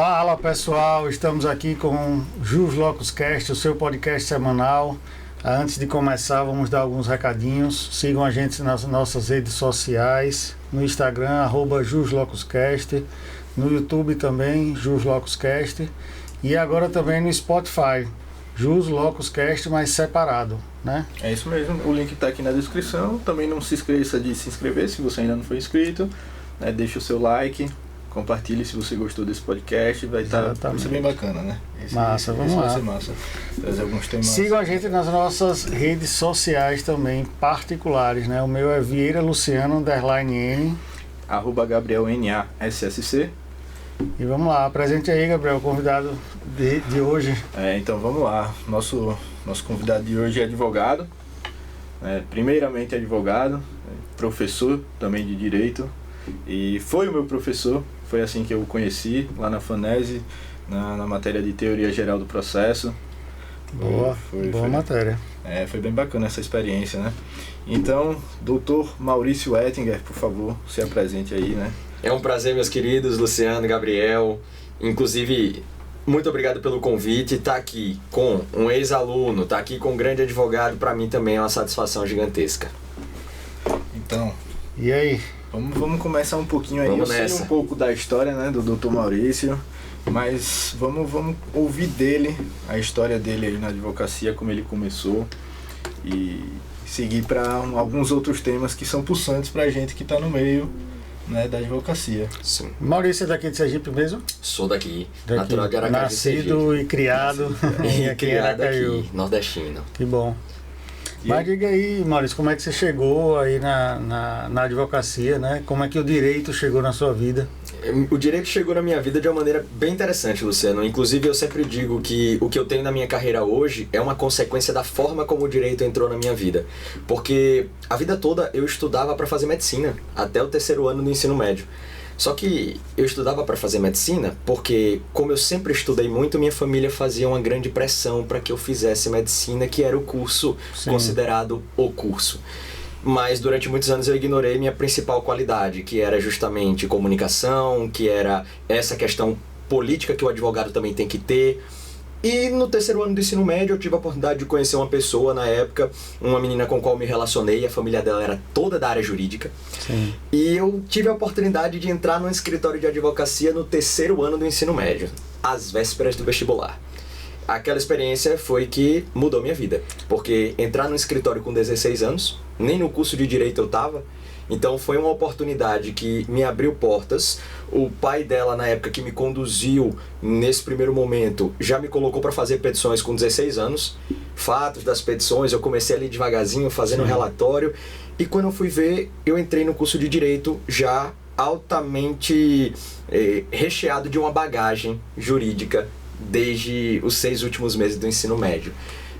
Fala pessoal, estamos aqui com Jus Locus Cast, o seu podcast semanal. Antes de começar, vamos dar alguns recadinhos. Sigam a gente nas nossas redes sociais, no Instagram, @JusLocusCast, no YouTube também, Jus Locus Cast, e agora também no Spotify, Jus Locus Cast, mas separado, né? É isso mesmo, o link está aqui na descrição. Também não se esqueça de se inscrever se você ainda não foi inscrito, né? Deixa o seu like, compartilhe se você gostou desse podcast, vai ser bem bacana, né? Massa, vamos lá. Vai ser massa, trazer alguns temas. Sigam a gente nas nossas redes sociais também, particulares, né? O meu é Vieira Luciano, _N, @GabrielNASSC. E vamos lá, apresente aí, Gabriel, o convidado de hoje. Então vamos lá, nosso convidado de hoje é advogado, primeiramente advogado, professor também de Direito, e foi o meu professor, foi assim que eu o conheci, lá na FANESE, na matéria de Teoria Geral do Processo. Boa matéria. Foi bem bacana essa experiência, né? Então, doutor Maurício Ettinger, por favor, se apresente aí, né? É um prazer, meus queridos, Luciano, Gabriel. Inclusive, muito obrigado pelo convite. Estar aqui com um ex-aluno, estar aqui com um grande advogado, para mim também é uma satisfação gigantesca. Então, e aí? Vamos começar um pouquinho aí. Vamos Eu nessa. sei um pouco da história, né, do Dr. Maurício, mas vamos ouvir dele, a história dele aí na advocacia, como ele começou, e seguir para alguns outros temas que são pulsantes para a gente que está no meio, né, da advocacia. Sim. Maurício é daqui de Sergipe mesmo? Sou daqui, natural de Aracaju, nascido e criado e aqui em criado Aracaju. aqui, nordestino. Que bom. E Mas diga aí, Maurício, como é que você chegou aí na advocacia, né? Como é que o direito chegou na sua vida? O direito chegou na minha vida de uma maneira bem interessante, Luciano. Inclusive, eu sempre digo que o que eu tenho na minha carreira hoje é uma consequência da forma como o direito entrou na minha vida. Porque a vida toda eu estudava para fazer medicina, até o 3º ano do ensino médio. Só que eu estudava para fazer medicina porque, como eu sempre estudei muito, minha família fazia uma grande pressão para que eu fizesse medicina, que era o curso considerado o curso. Mas durante muitos anos eu ignorei minha principal qualidade, que era justamente comunicação, que era essa questão política que o advogado também tem que ter. E no 3º ano do ensino médio eu tive a oportunidade de conhecer uma pessoa na época, uma menina com a qual me relacionei, a família dela era toda da área jurídica. Sim. E eu tive a oportunidade de entrar num escritório de advocacia no 3º ano do ensino médio, às vésperas do vestibular. Aquela experiência foi que mudou minha vida, porque entrar no escritório com 16 anos, nem no curso de Direito eu estava, então foi uma oportunidade que me abriu portas. O pai dela, na época que me conduziu nesse primeiro momento, já me colocou para fazer petições com 16 anos. Fatos das petições, eu comecei ali devagarzinho, fazendo relatório. E quando eu fui ver, eu entrei no curso de Direito já altamente recheado de uma bagagem jurídica desde os 6 últimos meses do ensino médio.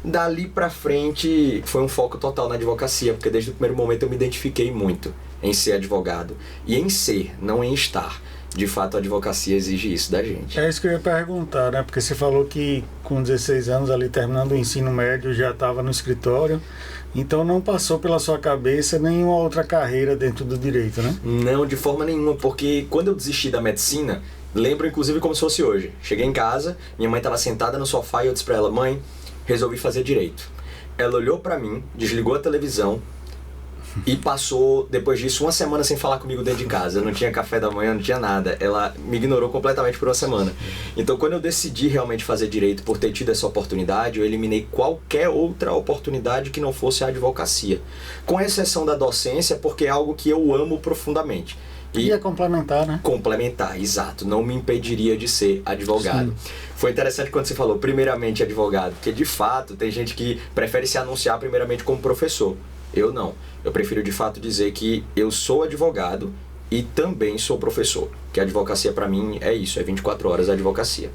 Dali pra frente foi um foco total na advocacia, porque desde o primeiro momento eu me identifiquei muito em ser advogado. E em ser, não em estar. De fato, a advocacia exige isso da gente. É isso que eu ia perguntar, né? Porque você falou que com 16 anos, ali terminando o ensino médio, já estava no escritório. Então não passou pela sua cabeça nenhuma outra carreira dentro do direito, né? Não, de forma nenhuma, porque quando eu desisti da medicina, lembro inclusive como se fosse hoje. Cheguei em casa, minha mãe estava sentada no sofá e eu disse pra ela: mãe, resolvi fazer direito. Ela olhou pra mim, desligou a televisão e passou, depois disso, uma semana sem falar comigo dentro de casa. Eu não tinha café da manhã, não tinha nada. Ela me ignorou completamente por uma semana. Então, quando eu decidi realmente fazer direito por ter tido essa oportunidade, eu eliminei qualquer outra oportunidade que não fosse a advocacia. Com exceção da docência, porque é algo que eu amo profundamente. E é complementar, né? Complementar, exato. Não me impediria de ser advogado. Sim. Foi interessante quando você falou primeiramente advogado, porque de fato tem gente que prefere se anunciar primeiramente como professor. Eu não. Eu prefiro de fato dizer que eu sou advogado e também sou professor. Que a advocacia para mim é isso, é 24 horas a advocacia.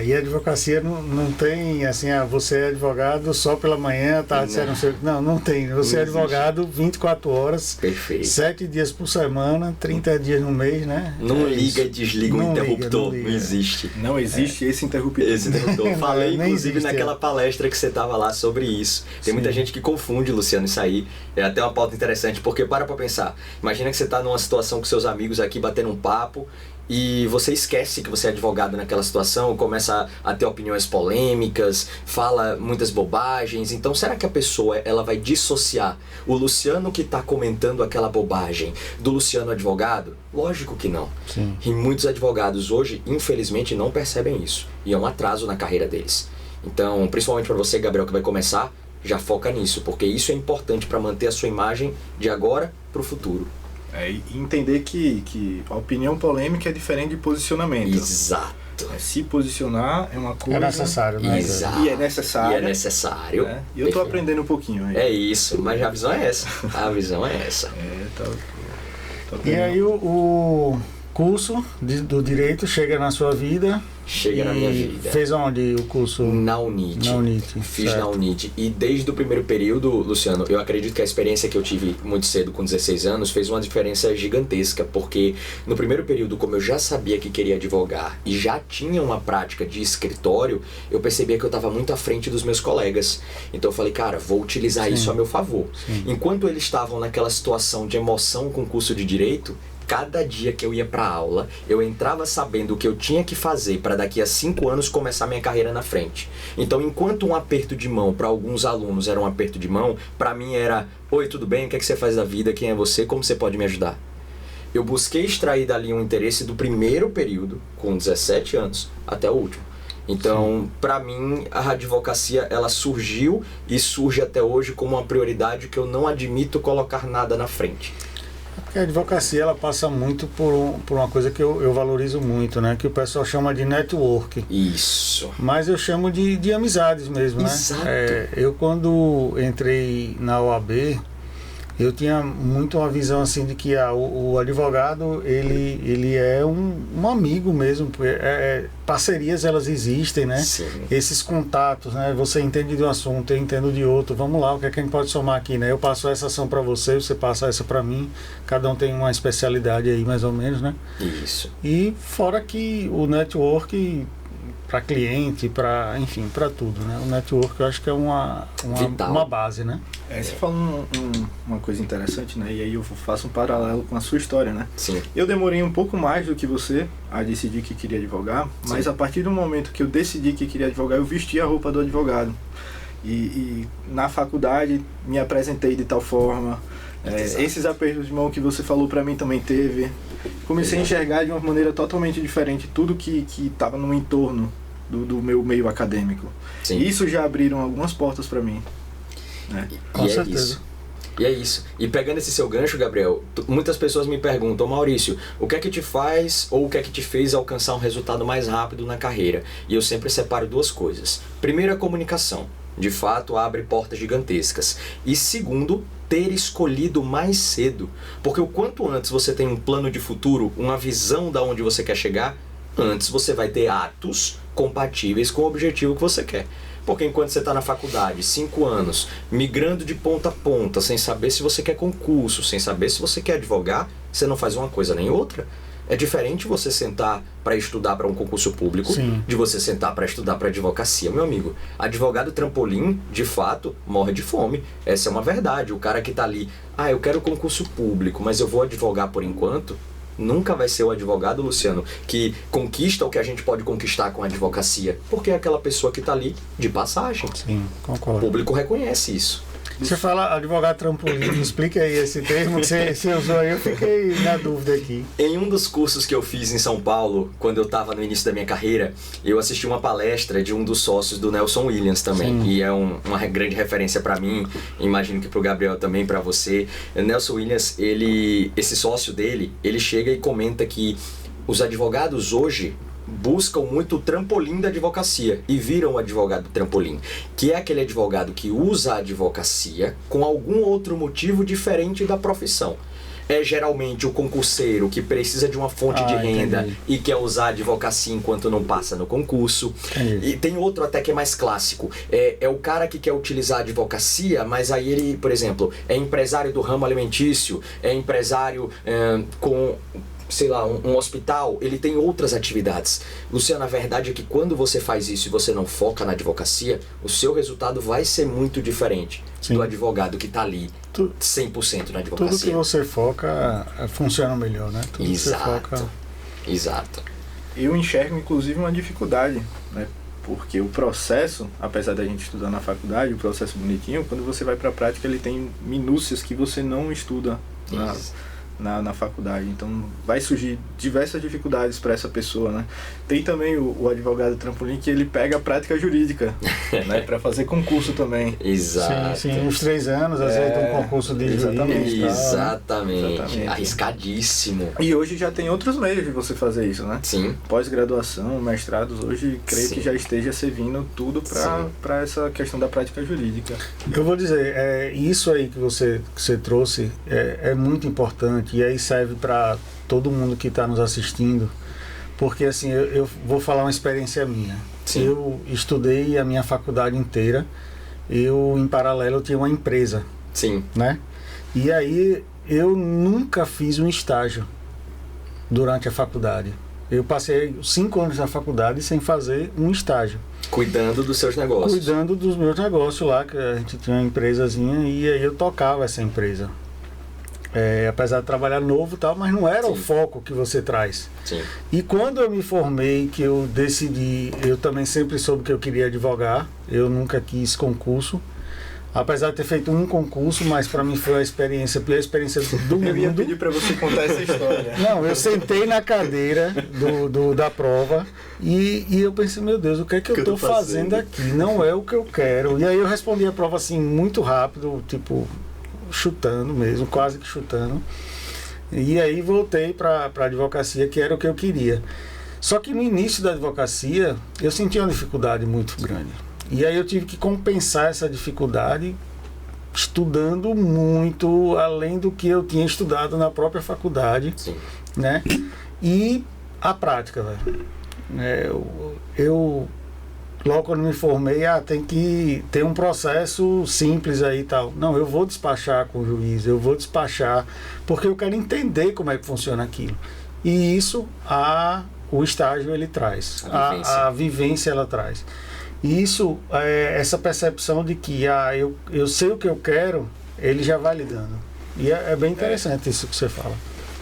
E a advocacia não tem assim, você é advogado só pela manhã, tarde, você não sei. Não tem. Você é advogado 24 horas, Perfeito. 7 dias por semana, 30 dias no mês, né? Não liga e desliga o interruptor, não existe. Não existe esse interruptor. Esse interruptor. Falei, Nem inclusive, existe, naquela palestra que você estava lá sobre isso. Tem muita gente que confunde, Luciano, isso aí. É até uma pauta interessante, porque para pensar. Imagina que você está numa situação com seus amigos aqui, batendo um papo, e você esquece que você é advogado naquela situação, começa a ter opiniões polêmicas, fala muitas bobagens. Então, será que a pessoa ela vai dissociar o Luciano que está comentando aquela bobagem do Luciano advogado? Lógico que não. Sim. E muitos advogados hoje, infelizmente, não percebem isso. E é um atraso na carreira deles. Então, principalmente para você, Gabriel, que vai começar, já foca nisso, porque isso é importante para manter a sua imagem de agora para o futuro. E entender que a opinião polêmica é diferente de posicionamento. Exato. Se posicionar é uma coisa... É necessário, né? Exato. E é necessário. E é necessário. Né? E eu tô aprendendo um pouquinho aí. É isso, mas a visão é essa. A visão é essa. Tô E aí o curso do direito chega na sua vida. Chega na minha vida. Fez onde o curso? Na UNIT. Na UNIT. Fiz certo. na UNIT. E desde o primeiro período, Luciano, eu acredito que a experiência que eu tive muito cedo, com 16 anos, fez uma diferença gigantesca. Porque no primeiro período, como eu já sabia que queria advogar e já tinha uma prática de escritório, eu percebia que eu estava muito à frente dos meus colegas. Então eu falei, cara, vou utilizar Sim. isso a meu favor. Sim. Enquanto eles estavam naquela situação de emoção com o curso de direito, cada dia que eu ia para aula, eu entrava sabendo o que eu tinha que fazer para daqui a 5 anos começar minha carreira na frente. Então, enquanto um aperto de mão para alguns alunos era um aperto de mão, para mim era: oi, tudo bem? O que é que você faz da vida? Quem é você? Como você pode me ajudar? Eu busquei extrair dali um interesse do primeiro período, com 17 anos, até o último. Então, para mim, a advocacia, ela surgiu e surge até hoje como uma prioridade que eu não admito colocar nada na frente. Porque a advocacia ela passa muito por uma coisa que eu valorizo muito, né? Que o pessoal chama de network. Isso. Mas eu chamo de amizades mesmo, né? Exato. Eu quando entrei na OAB, eu tinha muito uma visão assim de que o advogado ele é um amigo mesmo, porque parcerias elas existem, né? Sim. Esses contatos, né? Você entende de um assunto, eu entendo de outro, vamos lá, o que é que a gente pode somar aqui, né? Eu passo essa ação para você, você passa essa para mim, cada um tem uma especialidade aí mais ou menos, né? Isso. E fora que o network para cliente, para enfim, para tudo, né? O network eu acho que é uma base, né? Você falou uma coisa interessante, né? E aí eu faço um paralelo com a sua história, né? Sim. Eu demorei um pouco mais do que você a decidir que queria advogar, mas a partir do momento que eu decidi que queria advogar, eu vesti a roupa do advogado. E na faculdade me apresentei de tal forma. Esses apertos de mão que você falou pra mim também teve. Comecei a enxergar de uma maneira totalmente diferente tudo que estava no entorno do meu meio acadêmico. Sim. E isso já abriram algumas portas pra mim. Né? Com certeza. E é isso. E pegando esse seu gancho, Gabriel, muitas pessoas me perguntam: Maurício, o que é que te faz ou o que é que te fez alcançar um resultado mais rápido na carreira? E eu sempre separo duas coisas. Primeiro, a comunicação. De fato, abre portas gigantescas. E segundo, ter escolhido mais cedo. Porque o quanto antes você tem um plano de futuro, uma visão de onde você quer chegar, antes você vai ter atos compatíveis com o objetivo que você quer. Porque enquanto você está na faculdade, 5 anos, migrando de ponta a ponta, sem saber se você quer concurso, sem saber se você quer advogar, você não faz uma coisa nem outra. É diferente você sentar para estudar para um concurso público, Sim. de você sentar para estudar para advocacia. Meu amigo, advogado trampolim, de fato, morre de fome. Essa é uma verdade. O cara que está ali, eu quero concurso público, mas eu vou advogar por enquanto, nunca vai ser o advogado, Luciano, que conquista o que a gente pode conquistar com a advocacia. Porque é aquela pessoa que está ali de passagem. Sim, O concordo. público reconhece isso. Você fala advogado trampolim, explica aí esse termo que você usou aí, eu fiquei na dúvida aqui. Em um dos cursos que eu fiz em São Paulo, quando eu estava no início da minha carreira, eu assisti uma palestra de um dos sócios do Nelson Williams também. Sim. E é uma grande referência para mim, imagino que para o Gabriel também, para você. Nelson Williams, esse sócio dele, ele chega e comenta que os advogados hoje buscam muito o trampolim da advocacia e viram o advogado trampolim, que é aquele advogado que usa a advocacia com algum outro motivo diferente da profissão. É geralmente o concurseiro que precisa de uma fonte de renda entendi. e quer usar a advocacia enquanto não passa no concurso. Entendi. E tem outro até que é mais clássico. É o cara que quer utilizar a advocacia, mas aí ele, por exemplo, é empresário do ramo alimentício, é empresário com... sei lá, um hospital, ele tem outras atividades. Luciano, a verdade é que quando você faz isso e você não foca na advocacia, o seu resultado vai ser muito diferente. Sim. Do advogado que está ali 100% na advocacia. Tudo que você foca funciona melhor, né? Tudo Exato. Que você foca... Exato. Eu enxergo, inclusive, uma dificuldade, né? Porque o processo, apesar da gente estudar na faculdade, o processo bonitinho, quando você vai para a prática, ele tem minúcias que você não estuda na faculdade. Então, vai surgir diversas dificuldades para essa pessoa, né? Tem também o advogado trampolim que ele pega a prática jurídica, né? Para fazer concurso também. Exato. Sim, uns 3 anos, às vezes tem um concurso de juiz. Exatamente. Arriscadíssimo. E hoje já tem outros meios de você fazer isso, né? Sim. Pós-graduação, mestrados, hoje creio que já esteja servindo tudo para essa questão da prática jurídica. Eu vou dizer, isso aí que você trouxe é muito importante, e aí serve para todo mundo que está nos assistindo, porque assim, eu vou falar uma experiência minha. Sim. Eu estudei a minha faculdade inteira, em paralelo tinha uma empresa. Sim. Né? E aí eu nunca fiz um estágio durante a faculdade. Eu passei 5 anos na faculdade sem fazer um estágio. Cuidando dos seus negócios. Cuidando dos meus negócios lá, que a gente tinha uma empresazinha e aí eu tocava essa empresa. Apesar de trabalhar novo e tal, mas não era o foco que você traz. Sim. E quando eu me formei, que eu decidi, eu também sempre soube que eu queria advogar, eu nunca quis concurso. Apesar de ter feito um concurso, mas para mim foi a pior experiência do mundo. Eu ia pedir para você contar essa história. Não, eu sentei na cadeira da prova e eu pensei, meu Deus, o que é que eu estou fazendo aqui? Não é o que eu quero. E aí eu respondi a prova assim, muito rápido, tipo, chutando mesmo, quase que chutando. E aí voltei para a advocacia, que era o que eu queria. Só que no início da advocacia, eu senti uma dificuldade muito grande. E aí eu tive que compensar essa dificuldade estudando muito, além do que eu tinha estudado na própria faculdade. Sim. Né? E a prática, velho. Eu logo quando me formei, tem que ter um processo simples aí e tal. Não, eu vou despachar com o juiz, eu vou despachar, porque eu quero entender como é que funciona aquilo. E isso o estágio ele traz, a vivência ela traz. E isso, essa percepção de que eu sei o que eu quero, ele já vai lidando. E é bem interessante isso que você fala.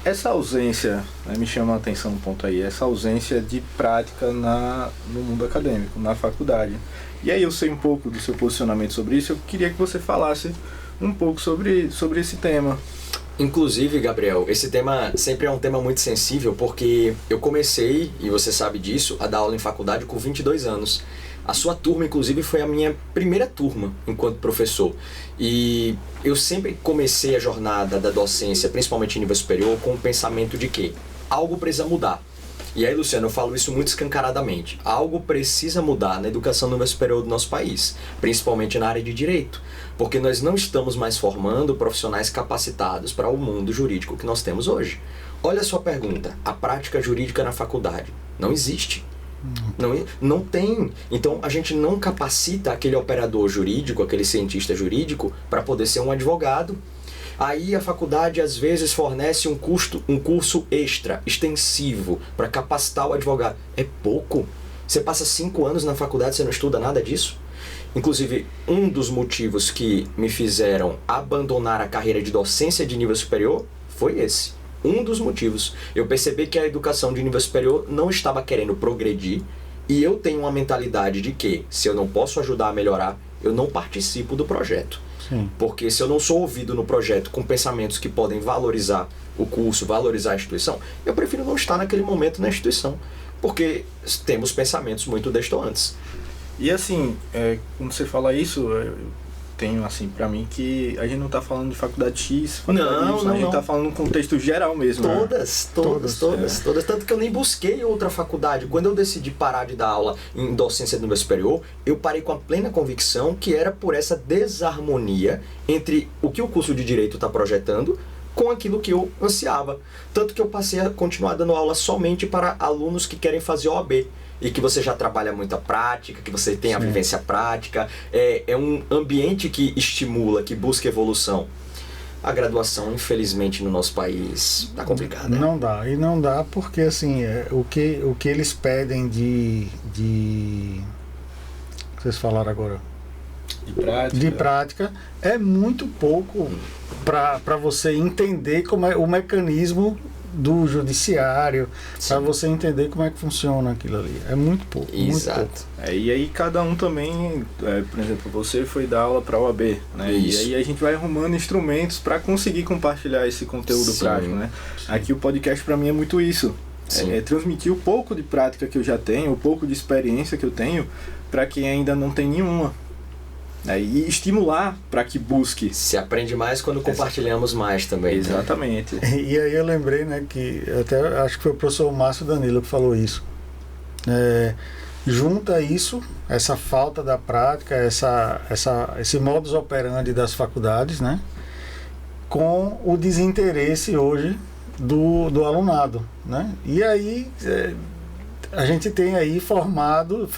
Essa ausência, né, me chama a atenção um ponto aí, essa ausência de prática no mundo acadêmico, na faculdade. E aí eu sei um pouco do seu posicionamento sobre isso, eu queria que você falasse um pouco sobre esse tema. Inclusive, Gabriel, esse tema sempre é um tema muito sensível, porque eu comecei, e você sabe disso, a dar aula em faculdade com 22 anos. A sua turma, inclusive, foi a minha primeira turma enquanto professor. E eu sempre comecei a jornada da docência, principalmente em nível superior, com o pensamento de que algo precisa mudar. E aí, Luciano, eu falo isso muito escancaradamente. Algo precisa mudar na educação no nível superior do nosso país, principalmente na área de direito. Porque nós não estamos mais formando profissionais capacitados para o mundo jurídico que nós temos hoje. Olha a sua pergunta, a prática jurídica na faculdade não existe. Não tem. Então a gente não capacita aquele operador jurídico, aquele cientista jurídico para poder ser um advogado. Aí a faculdade às vezes fornece um curso extra, extensivo, para capacitar o advogado. É pouco. Você passa 5 anos na faculdade e você não estuda nada disso? Inclusive, um dos motivos que me fizeram abandonar a carreira de docência de nível superior foi esse. Um dos motivos. Eu percebi que a educação de nível superior não estava querendo progredir e eu tenho uma mentalidade de que, se eu não posso ajudar a melhorar, eu não participo do projeto. Sim. Porque se eu não sou ouvido no projeto com pensamentos que podem valorizar o curso, valorizar a instituição, eu prefiro não estar naquele momento na instituição. Porque temos pensamentos muito destoantes. E assim, quando você fala isso, tenho assim pra mim que a gente não tá falando de faculdade X, faculdade Y, a gente tá falando no contexto geral mesmo. Todas. Tanto que eu nem busquei outra faculdade. Quando eu decidi parar de dar aula em docência de nível superior, eu parei com a plena convicção que era por essa desarmonia entre o que o curso de Direito está projetando com aquilo que eu ansiava. Tanto que eu passei a continuar dando aula somente para alunos que querem fazer OAB. E que você já trabalha muita prática, que você tem a vivência prática. É um ambiente que estimula, que busca evolução. A graduação, infelizmente, no nosso país está complicada. Não dá. E não dá porque, assim, o que eles pedem de vocês falaram agora? De prática é muito pouco para você entender como é o mecanismo do judiciário, para você entender como é que funciona aquilo ali. É muito pouco. Exato. Muito pouco. E aí cada um também, por exemplo, você foi dar aula para a OAB, né? Isso. E aí a gente vai arrumando instrumentos para conseguir compartilhar esse conteúdo Sim. prático, né? Aqui o podcast para mim é muito isso. É transmitir o pouco de prática que eu já tenho, o pouco de experiência que eu tenho, para quem ainda não tem nenhuma. E estimular para que busque. Se aprende mais quando compartilhamos mais também. Exatamente. E aí eu lembrei, né, que até acho que foi o professor Márcio Danilo que falou isso. Junta isso, essa falta da prática, esse modus operandi das faculdades, né, com o desinteresse hoje do alunado, né? E aí a gente tem aí formados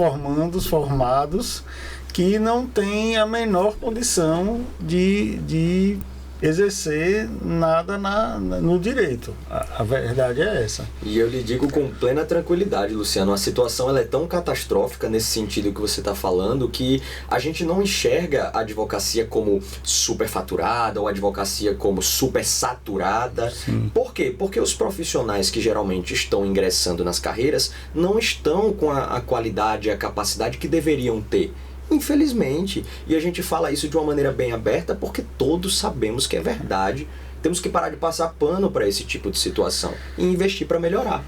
que não tem a menor condição de exercer nada no direito. A verdade é essa. E eu lhe digo com plena tranquilidade, Luciano, a situação ela é tão catastrófica nesse sentido que você está falando que a gente não enxerga a advocacia como superfaturada ou a advocacia como supersaturada. Sim. Por quê? Porque os profissionais que geralmente estão ingressando nas carreiras não estão com a qualidade e a capacidade que deveriam ter. Infelizmente, e a gente fala isso de uma maneira bem aberta porque todos sabemos que é verdade. Temos que parar de passar pano para esse tipo de situação e investir para melhorar.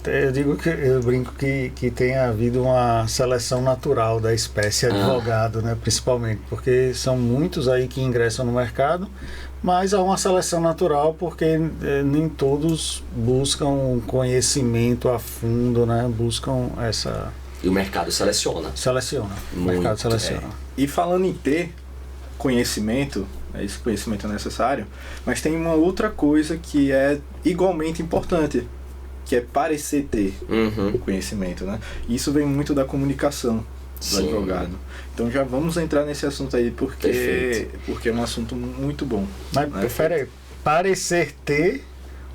Eu brinco que tem havido uma seleção natural da espécie advogado, né, principalmente, porque são muitos aí que ingressam no mercado, mas há uma seleção natural porque nem todos buscam conhecimento a fundo, né, buscam essa... E o mercado seleciona. O mercado seleciona. E falando em ter conhecimento, esse conhecimento é necessário, mas tem uma outra coisa que é igualmente importante, que é parecer ter conhecimento, né? E isso vem muito da comunicação do advogado. Então já vamos entrar nesse assunto aí, porque é um assunto muito bom. Mas prefere parecer ter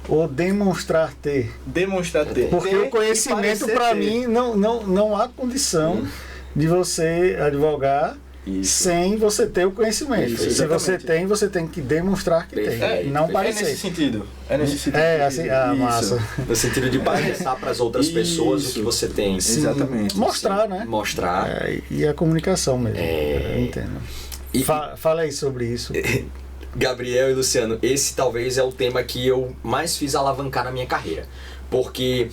ou demonstrar ter? Demonstrar ter. Porque o conhecimento, para mim, não há condição de você advogar sem você ter o conhecimento. Isso, se você tem, você tem que demonstrar que tem. Não parecer. É nesse sentido. Assim, massa. No sentido de passar para as outras pessoas o que você tem. Sim, exatamente. Mostrar, né? Mostrar. E a comunicação mesmo. Eu entendo. Fala aí sobre isso. Gabriel e Luciano, esse talvez é o tema que eu mais fiz alavancar na minha carreira. Porque,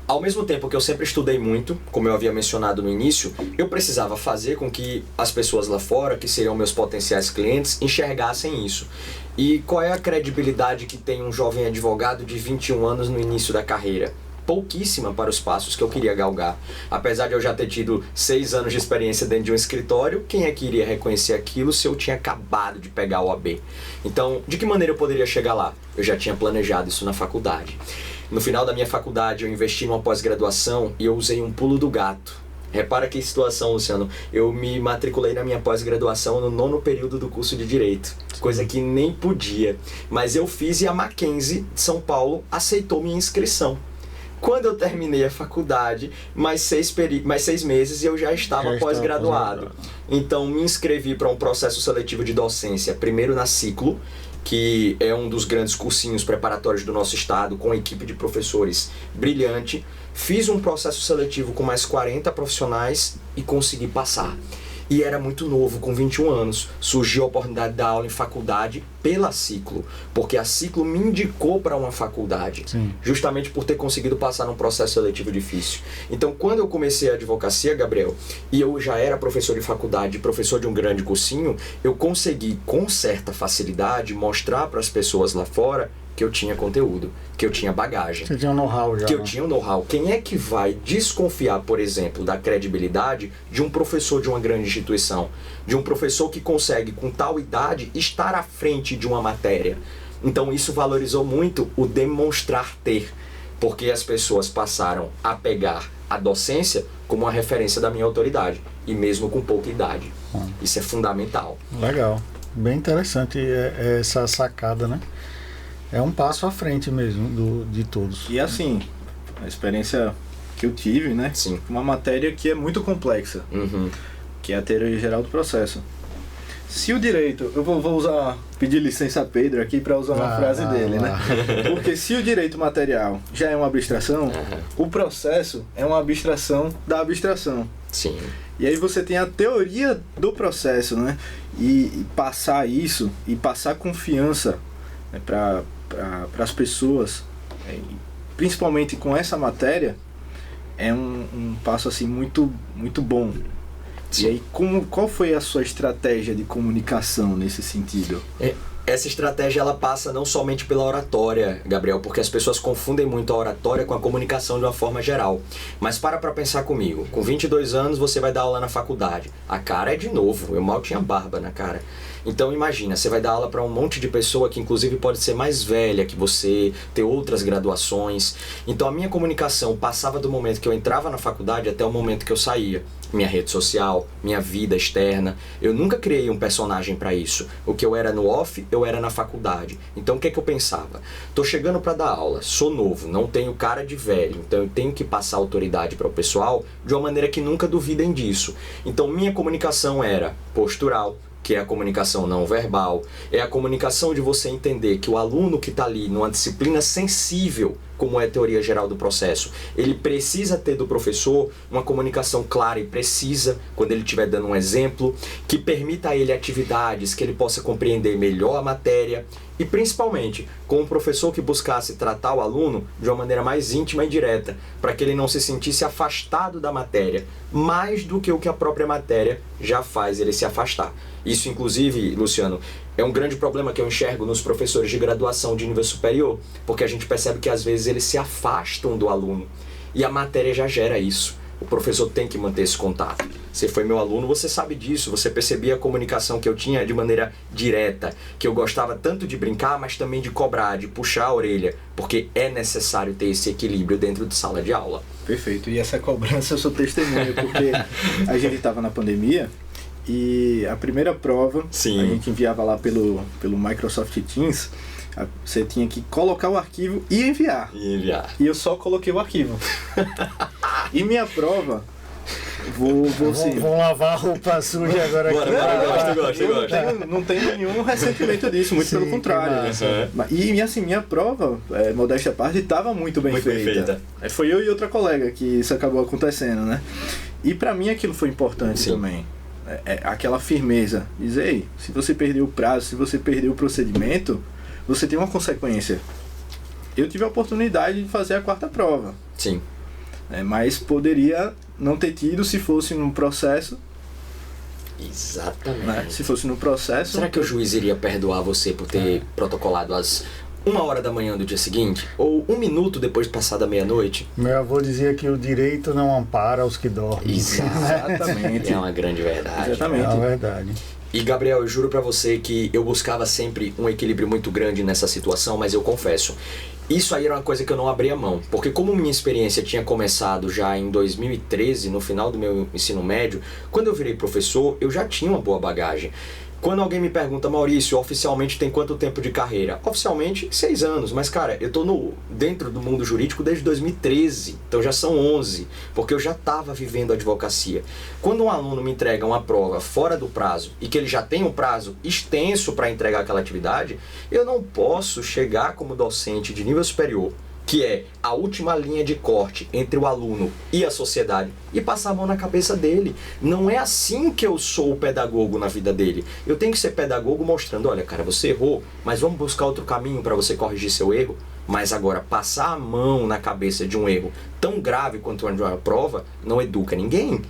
ao mesmo tempo que eu sempre estudei muito, como eu havia mencionado no início, eu precisava fazer com que as pessoas lá fora, que seriam meus potenciais clientes, enxergassem isso. E qual é a credibilidade que tem um jovem advogado de 21 anos no início da carreira? Pouquíssima para os passos que eu queria galgar. Apesar de eu já ter tido 6 anos de experiência dentro de um escritório, quem é que iria reconhecer aquilo se eu tinha acabado de pegar o OAB? Então, de que maneira eu poderia chegar lá? Eu já tinha planejado isso na faculdade. No final da minha faculdade, eu investi numa pós-graduação e eu usei um pulo do gato. Repara que situação, Luciano. Eu me matriculei na minha pós-graduação no 9º período do curso de Direito, coisa que nem podia. Mas eu fiz e a Mackenzie de São Paulo aceitou minha inscrição. Quando eu terminei a faculdade, mais 6 meses eu já estava pós-graduado. Então me inscrevi para um processo seletivo de docência, primeiro na Ciclo, que é um dos grandes cursinhos preparatórios do nosso estado, com equipe de professores brilhante. Fiz um processo seletivo com mais 40 profissionais e consegui passar. E era muito novo, com 21 anos. Surgiu a oportunidade de dar aula em faculdade pela Ciclo, porque a Ciclo me indicou para uma faculdade, justamente por ter conseguido passar num processo seletivo difícil. Então, quando eu comecei a advocacia, Gabriel, e eu já era professor de faculdade, professor de um grande cursinho, eu consegui, com certa facilidade, mostrar para as pessoas lá fora que eu tinha conteúdo, que eu tinha bagagem. Você tinha um know-how já. Que eu tinha um know-how. Quem é que vai desconfiar, por exemplo, da credibilidade de um professor de uma grande instituição? De um professor que consegue, com tal idade, estar à frente de uma matéria? Então isso valorizou muito o demonstrar ter, porque as pessoas passaram a pegar a docência como uma referência da minha autoridade, e mesmo com pouca idade. Isso é fundamental. Legal. Bem interessante essa sacada, né? É um passo à frente mesmo de todos. E assim, a experiência que eu tive, né? Sim. Uma matéria que é muito complexa, que é a teoria geral do processo. se o direito, eu vou pedir licença a Pedro aqui para usar uma frase dele, né? Porque se o direito material já é uma abstração, o processo é uma abstração da abstração. Sim. E aí você tem a teoria do processo, né? E passar isso, e passar confiança, né, para as pessoas, principalmente com essa matéria, é um passo assim muito, muito bom. Sim. E aí, qual foi a sua estratégia de comunicação nesse sentido? Essa estratégia ela passa não somente pela oratória, Gabriel, porque as pessoas confundem muito a oratória com a comunicação de uma forma geral. Mas para pensar comigo, com 22 anos você vai dar aula na faculdade. A cara é de novo, eu mal tinha barba na cara. Então imagina, você vai dar aula para um monte de pessoa que inclusive pode ser mais velha que você, ter outras graduações. Então a minha comunicação passava do momento que eu entrava na faculdade até o momento que eu saía. Minha rede social, minha vida externa. Eu nunca criei um personagem para isso. O que eu era no off, eu era na faculdade. Então o que eu pensava? Tô chegando para dar aula, sou novo, não tenho cara de velho, então eu tenho que passar autoridade para o pessoal de uma maneira que nunca duvidem disso. Então minha comunicação era postural, que é a comunicação não verbal, é a comunicação de você entender que o aluno que está ali numa disciplina sensível, como é a teoria geral do processo, ele precisa ter do professor uma comunicação clara e precisa, quando ele estiver dando um exemplo, que permita a ele atividades, que ele possa compreender melhor a matéria, e principalmente com um professor que buscasse tratar o aluno de uma maneira mais íntima e direta, para que ele não se sentisse afastado da matéria, mais do que o que a própria matéria já faz ele se afastar. Isso, inclusive, Luciano, é um grande problema que eu enxergo nos professores de graduação de nível superior, porque a gente percebe que às vezes eles se afastam do aluno, e a matéria já gera isso. O professor tem que manter esse contato. Você foi meu aluno, você sabe disso, você percebia a comunicação que eu tinha de maneira direta, que eu gostava tanto de brincar, mas também de cobrar, de puxar a orelha, porque é necessário ter esse equilíbrio dentro de sala de aula. Perfeito, e essa cobrança eu sou testemunha, porque a gente estava na pandemia e a primeira prova, Sim. A gente enviava lá pelo Microsoft Teams, você tinha que colocar o arquivo e enviar. E eu só coloquei o arquivo. E minha prova, vou lavar a roupa suja agora aqui. Eu não tenho nenhum ressentimento disso, muito pelo contrário. E assim, minha prova, modéstia à parte, estava muito bem feita. Foi eu e outra colega que isso acabou acontecendo, né? E pra mim aquilo foi importante também. Aquela firmeza. Dizer, ei, se você perdeu o prazo, se você perdeu o procedimento, você tem uma consequência. Eu tive a oportunidade de fazer a quarta prova. Sim. Mas poderia não ter tido se fosse num processo. Exatamente. Né? Se fosse no processo... Será que o juiz iria perdoar você por ter protocolado às 1h da manhã do dia seguinte? Ou 1 minuto depois de passar da meia-noite? Meu avô dizia que o direito não ampara os que dormem. Exatamente. É uma grande verdade. Exatamente. É uma verdade. E Gabriel, eu juro pra você que eu buscava sempre um equilíbrio muito grande nessa situação, mas eu confesso, isso aí era uma coisa que eu não abria mão, porque como minha experiência tinha começado já em 2013, no final do meu ensino médio, quando eu virei professor, eu já tinha uma boa bagagem. Quando alguém me pergunta, Maurício, oficialmente tem quanto tempo de carreira? Oficialmente, 6 anos, mas cara, eu tô dentro do mundo jurídico desde 2013, então já são 11, porque eu já estava vivendo a advocacia. Quando um aluno me entrega uma prova fora do prazo e que ele já tem um prazo extenso para entregar aquela atividade, eu não posso chegar como docente de nível superior, que é a última linha de corte entre o aluno e a sociedade, e passar a mão na cabeça dele. Não é assim que eu sou o pedagogo na vida dele. Eu tenho que ser pedagogo mostrando, olha cara, você errou, mas vamos buscar outro caminho para você corrigir seu erro. Mas agora, passar a mão na cabeça de um erro tão grave quanto uma prova, não educa ninguém.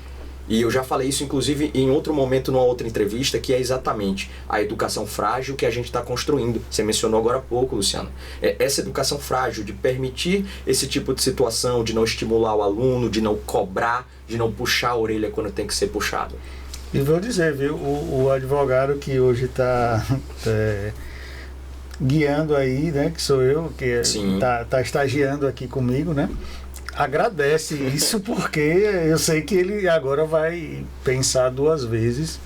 E eu já falei isso, inclusive, em outro momento, numa outra entrevista, que é exatamente a educação frágil que a gente está construindo. Você mencionou agora há pouco, Luciano. Essa educação frágil de permitir esse tipo de situação, de não estimular o aluno, de não cobrar, de não puxar a orelha quando tem que ser puxado. E vou dizer, viu, o advogado que hoje está guiando aí, né, que sou eu, que está estagiando aqui comigo, né? Agradece isso porque eu sei que ele agora vai pensar 2 vezes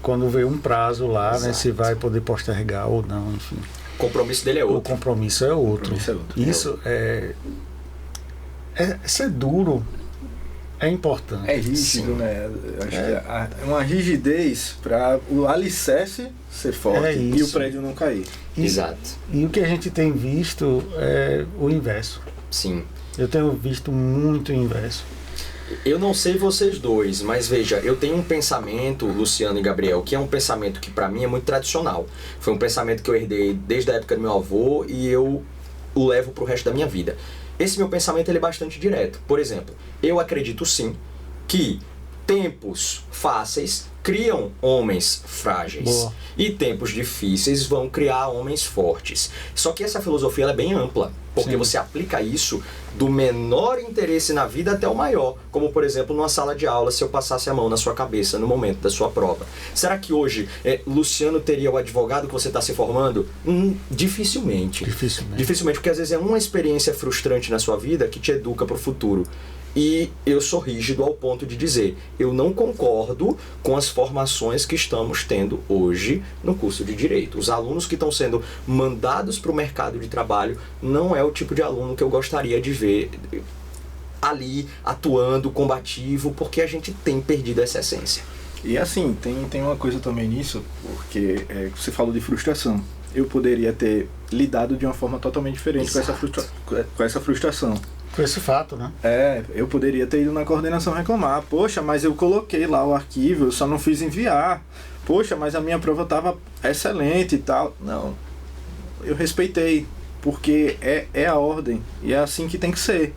quando vê um prazo lá, né, se vai poder postergar ou não, enfim. O compromisso dele é outro. O compromisso é outro. Isso é duro, é importante. É rígido, né? Eu acho que é uma rigidez para o alicerce ser forte e o prédio não cair. Exato. E o que a gente tem visto é o inverso. Sim. Eu tenho visto muito o inverso. Eu não sei vocês dois, mas veja, eu tenho um pensamento, Luciano e Gabriel, que é um pensamento que para mim é muito tradicional. Foi um pensamento que eu herdei desde a época do meu avô e eu o levo pro resto da minha vida. Esse meu pensamento ele é bastante direto. Por exemplo, eu acredito sim que tempos fáceis criam homens frágeis. Boa. E tempos difíceis vão criar homens fortes. Só que essa filosofia ela é bem ampla, porque Sim. você aplica isso do menor interesse na vida até o maior. Como, por exemplo, numa sala de aula, se eu passasse a mão na sua cabeça no momento da sua prova. Será que hoje Luciano teria o advogado que você está se formando? Dificilmente. Dificilmente, porque às vezes é uma experiência frustrante na sua vida que te educa para o futuro. E eu sou rígido ao ponto de dizer, eu não concordo com as formações que estamos tendo hoje no curso de Direito. Os alunos que estão sendo mandados para o mercado de trabalho não é o tipo de aluno que eu gostaria de ver ali atuando, combativo, porque a gente tem perdido essa essência. E assim, tem uma coisa também nisso, porque você falou de frustração. Eu poderia ter lidado de uma forma totalmente diferente com essa frustração. Com esse fato, né? Eu poderia ter ido na coordenação reclamar. Poxa, mas eu coloquei lá o arquivo, eu só não fiz enviar. Poxa, mas a minha prova estava excelente e tal. Não, eu respeitei, porque é a ordem, e é assim que tem que ser.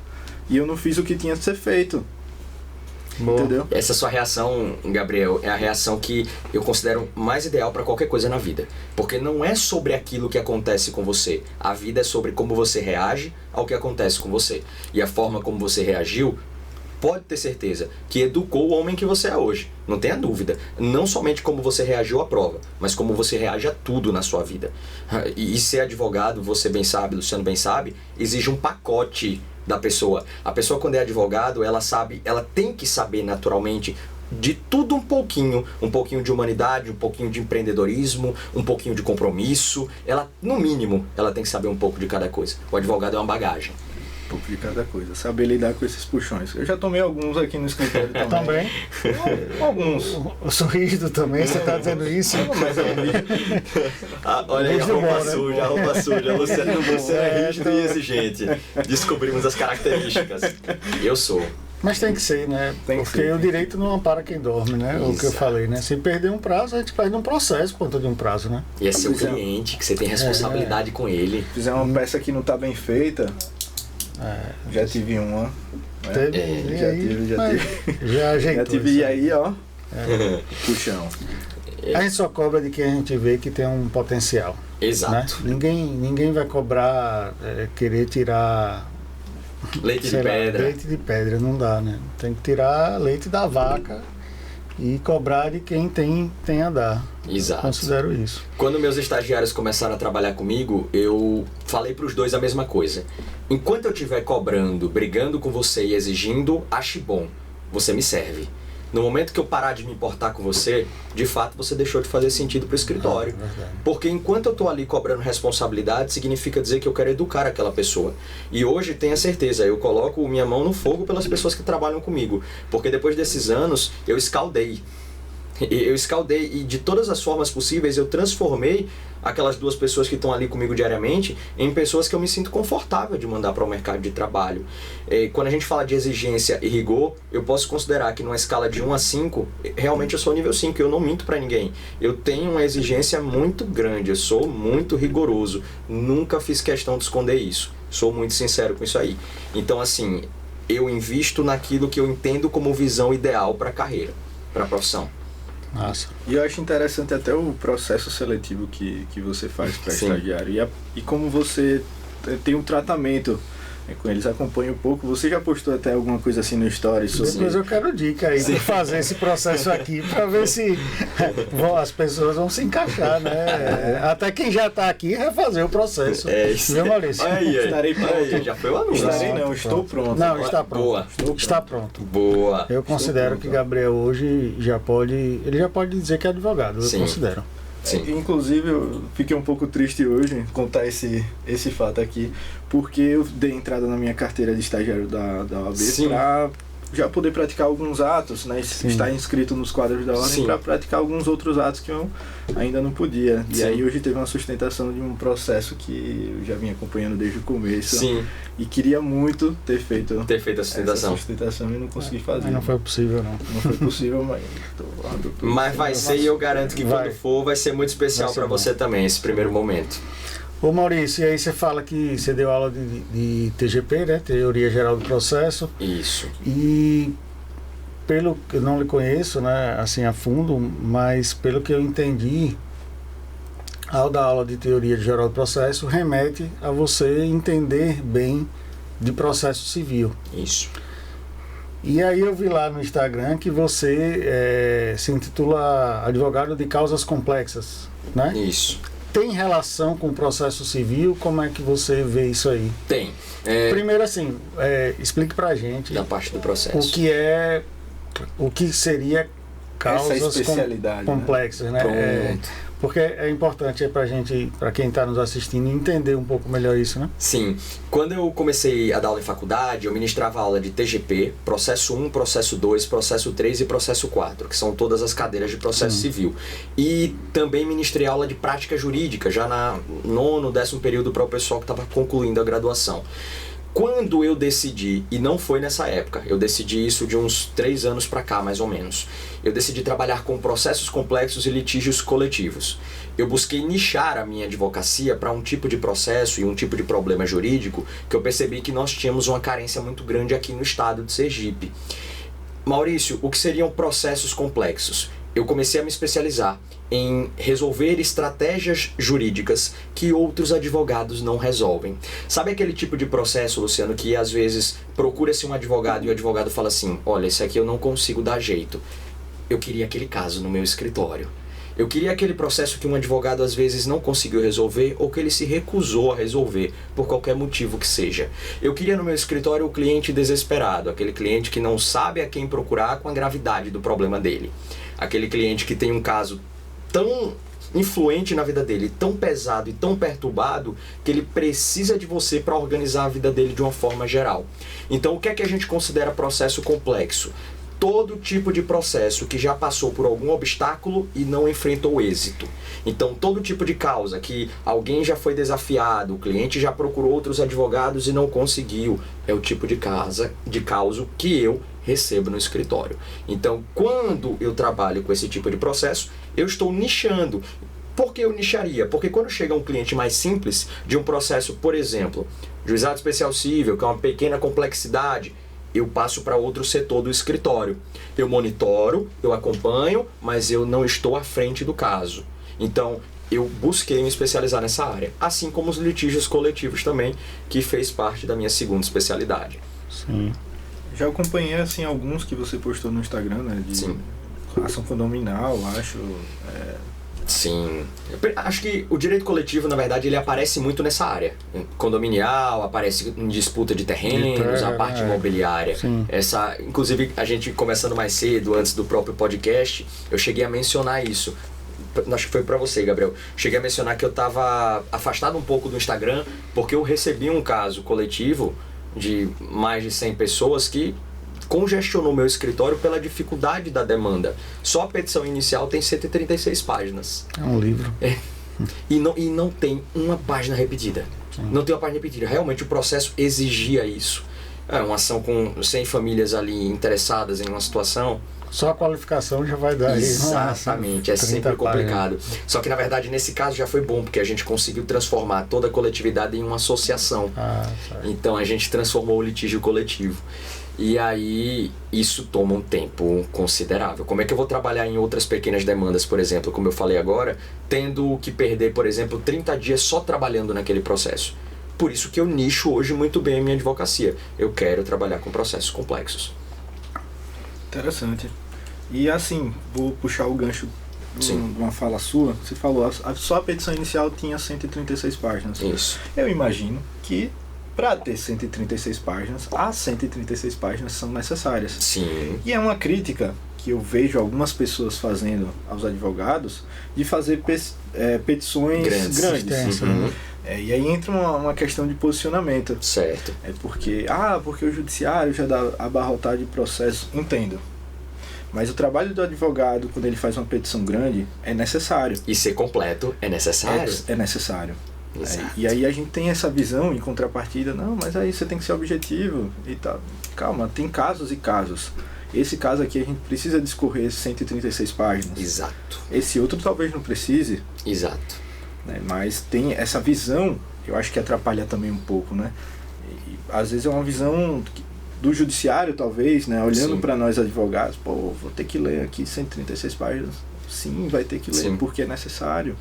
E eu não fiz o que tinha que ser feito. Boa. Entendeu? Essa sua reação, Gabriel, é a reação que eu considero mais ideal para qualquer coisa na vida. Porque não é sobre aquilo que acontece com você. A vida é sobre como você reage ao que acontece com você. E a forma como você reagiu, pode ter certeza que educou o homem que você é hoje. Não tenha dúvida. Não somente como você reagiu à prova, mas como você reage a tudo na sua vida. E ser advogado, você bem sabe, Luciano bem sabe, exige um pacote da pessoa. A pessoa, quando é advogado, ela tem que saber naturalmente de tudo um pouquinho de humanidade, um pouquinho de empreendedorismo, um pouquinho de compromisso. Ela, no mínimo, ela tem que saber um pouco de cada coisa. O advogado é uma bagagem. Um pouco de cada coisa, saber lidar com esses puxões. Eu já tomei alguns aqui no escritório também. Alguns. O sorriso também, você está dizendo isso? Mas olha aí, a roupa suja. Luciano é rígido e exigente. Descobrimos as características. Eu sou. Mas tem que ser, né? Porque o direito não ampara quem dorme, né? Exato. O que eu falei, né? Se perder um prazo, a gente perde um processo por conta de um prazo, né? E é seu cliente, que você tem responsabilidade com ele. Se fizer uma peça que não está bem feita, já tive uma. Já ajeitou. Já tive aí, ó. Puxão. A gente só cobra de quem a gente vê que tem um potencial. Exato. Né? Ninguém vai cobrar, querer tirar leite de pedra. Leite de pedra, não dá, né? Tem que tirar leite da vaca e cobrar de quem tem a dar. Exato. Considero isso. Quando meus estagiários começaram a trabalhar comigo, eu falei para os dois a mesma coisa. Enquanto eu estiver cobrando, brigando com você e exigindo, ache bom, você me serve. No momento que eu parar de me importar com você, de fato você deixou de fazer sentido para o escritório. Porque enquanto eu estou ali cobrando responsabilidade, significa dizer que eu quero educar aquela pessoa. E hoje, tenha certeza, eu coloco minha mão no fogo pelas pessoas que trabalham comigo. Porque depois desses anos, eu escaldei. E de todas as formas possíveis eu transformei aquelas duas pessoas que estão ali comigo diariamente em pessoas que eu me sinto confortável de mandar para o mercado de trabalho. Quando a gente fala de exigência e rigor, eu posso considerar que numa escala de 1 a 5, realmente eu sou nível 5, eu não minto para ninguém. Eu tenho uma exigência muito grande, eu sou muito rigoroso, nunca fiz questão de esconder isso, sou muito sincero com isso aí. Então assim, eu invisto naquilo que eu entendo como visão ideal para a carreira, para a profissão. Nossa. E eu acho interessante até o processo seletivo que você faz para estagiário e como você tem um tratamento com eles, acompanha um pouco. Você já postou até alguma coisa assim no Stories sobre... Depois eu quero dica aí para fazer esse processo aqui, para ver se as pessoas vão se encaixar, né? Até quem já está aqui vai fazer o processo. Isso. Viu, Maurício? Estarei pronto. Já foi o anúncio. Estou pronto. Não, está pronto. Boa. Está pronto. Boa. Eu considero que Gabriel hoje já pode dizer que é advogado, eu considero. Sim. Inclusive eu fiquei um pouco triste hoje contar esse fato aqui, porque eu dei entrada na minha carteira de estagiário da OAB para já poder praticar alguns atos, né? Estar inscrito nos quadros da ordem para praticar alguns outros atos que eu ainda não podia. E aí hoje teve uma sustentação de um processo que eu já vinha acompanhando desde o começo. Sim. E queria muito ter feito a sustentação. Essa sustentação e não consegui fazer. Mas não foi possível, não. Não foi possível, mas mas vai ser, e eu garanto que quando for, vai ser muito especial para você também, esse primeiro momento. Ô Maurício, e aí você fala que você deu aula de TGP, né? Teoria Geral do Processo. Isso. E pelo que eu não lhe conheço, né, assim a fundo, mas pelo que eu entendi, ao dar aula de Teoria Geral do Processo, remete a você entender bem de processo civil. Isso. E aí eu vi lá no Instagram que você se intitula advogado de causas complexas, né? Isso. Tem relação com o processo civil? Como é que você vê isso aí? Tem. Primeiro assim, explique pra gente da parte do processo. O que seria causas complexas, né? Porque é importante pra gente, pra quem está nos assistindo, entender um pouco melhor isso, né? Sim. Quando eu comecei a dar aula em faculdade, eu ministrava aula de TGP, processo 1, processo 2, processo 3 e processo 4, que são todas as cadeiras de processo civil. E também ministrei aula de prática jurídica, já na nono, 10º período para o pessoal que estava concluindo a graduação. Quando eu decidi, e não foi nessa época, eu decidi isso de uns 3 anos para cá, mais ou menos, eu decidi trabalhar com processos complexos e litígios coletivos. Eu busquei nichar a minha advocacia para um tipo de processo e um tipo de problema jurídico que eu percebi que nós tínhamos uma carência muito grande aqui no estado de Sergipe. Maurício, o que seriam processos complexos? Eu comecei a me especializar em resolver estratégias jurídicas que outros advogados não resolvem. Sabe aquele tipo de processo, Luciano, que às vezes procura-se um advogado e o advogado fala assim: olha, esse aqui eu não consigo dar jeito. Eu queria aquele caso no meu escritório. Eu queria aquele processo que um advogado às vezes não conseguiu resolver ou que ele se recusou a resolver por qualquer motivo que seja. Eu queria no meu escritório o cliente desesperado, aquele cliente que não sabe a quem procurar com a gravidade do problema dele. Aquele cliente que tem um caso tão influente na vida dele, tão pesado e tão perturbado, que ele precisa de você para organizar a vida dele de uma forma geral. Então, o que é que a gente considera processo complexo? Todo tipo de processo que já passou por algum obstáculo e não enfrentou êxito. Então, todo tipo de causa que alguém já foi desafiado, o cliente já procurou outros advogados e não conseguiu, é o tipo de causa que eu recebo no escritório. Então, quando eu trabalho com esse tipo de processo, eu estou nichando. Por que eu nicharia? Porque quando chega um cliente mais simples de um processo, por exemplo, juizado especial civil, que é uma pequena complexidade, eu passo para outro setor do escritório. Eu monitoro, eu acompanho, mas eu não estou à frente do caso. Então, eu busquei me especializar nessa área. Assim como os litígios coletivos também, que fez parte da minha segunda especialidade. Sim. Já acompanhei, assim, alguns que você postou no Instagram, né? De Sim. ação condominal, acho. Sim. Acho que o direito coletivo, na verdade, ele aparece muito nessa área. Condominial, aparece em disputa de terrenos, a parte imobiliária. Essa, inclusive, a gente conversando mais cedo, antes do próprio podcast, eu cheguei a mencionar isso. Acho que foi pra você, Gabriel. Cheguei a mencionar que eu estava afastado um pouco do Instagram, porque eu recebi um caso coletivo de mais de 100 pessoas que congestionou meu escritório pela dificuldade da demanda. Só a petição inicial tem 136 páginas. É um livro. E não tem uma página repetida. Não tem uma página repetida. Realmente o processo exigia isso. É uma ação com 100 famílias ali interessadas em uma situação. Só a qualificação já vai dar aí. Exatamente, é sempre complicado. Só que na verdade nesse caso já foi bom, porque a gente conseguiu transformar toda a coletividade em uma associação. Então a gente transformou o litígio coletivo. E aí isso toma um tempo considerável. Como é que eu vou trabalhar em outras pequenas demandas, por exemplo, como eu falei agora, tendo que perder, por exemplo, 30 dias só trabalhando naquele processo? Por isso que eu nicho hoje muito bem a minha advocacia. Eu quero trabalhar com processos complexos. Interessante. E assim, vou puxar o gancho de uma fala sua. Você falou, só a petição inicial tinha 136 páginas. Isso. Eu imagino que para ter 136 páginas, as 136 páginas são necessárias. Sim. E é uma crítica que eu vejo algumas pessoas fazendo aos advogados de fazer petições grandes. Uhum. E aí entra uma questão de posicionamento. Certo. Porque o judiciário já dá abarrotado de processo. Entendo. Mas o trabalho do advogado, quando ele faz uma petição grande, é necessário. E ser completo é necessário. É necessário. Exato. E aí a gente tem essa visão em contrapartida, não, mas aí você tem que ser objetivo e tal. Calma, tem casos e casos. Esse caso aqui a gente precisa discorrer 136 páginas. Exato. Esse outro talvez não precise. Exato. Né? Mas tem essa visão, eu acho que atrapalha também um pouco, né? E, às vezes é uma visão do judiciário, talvez, né? Olhando para nós advogados, vou ter que ler aqui 136 páginas. Sim, vai ter que ler, porque é necessário,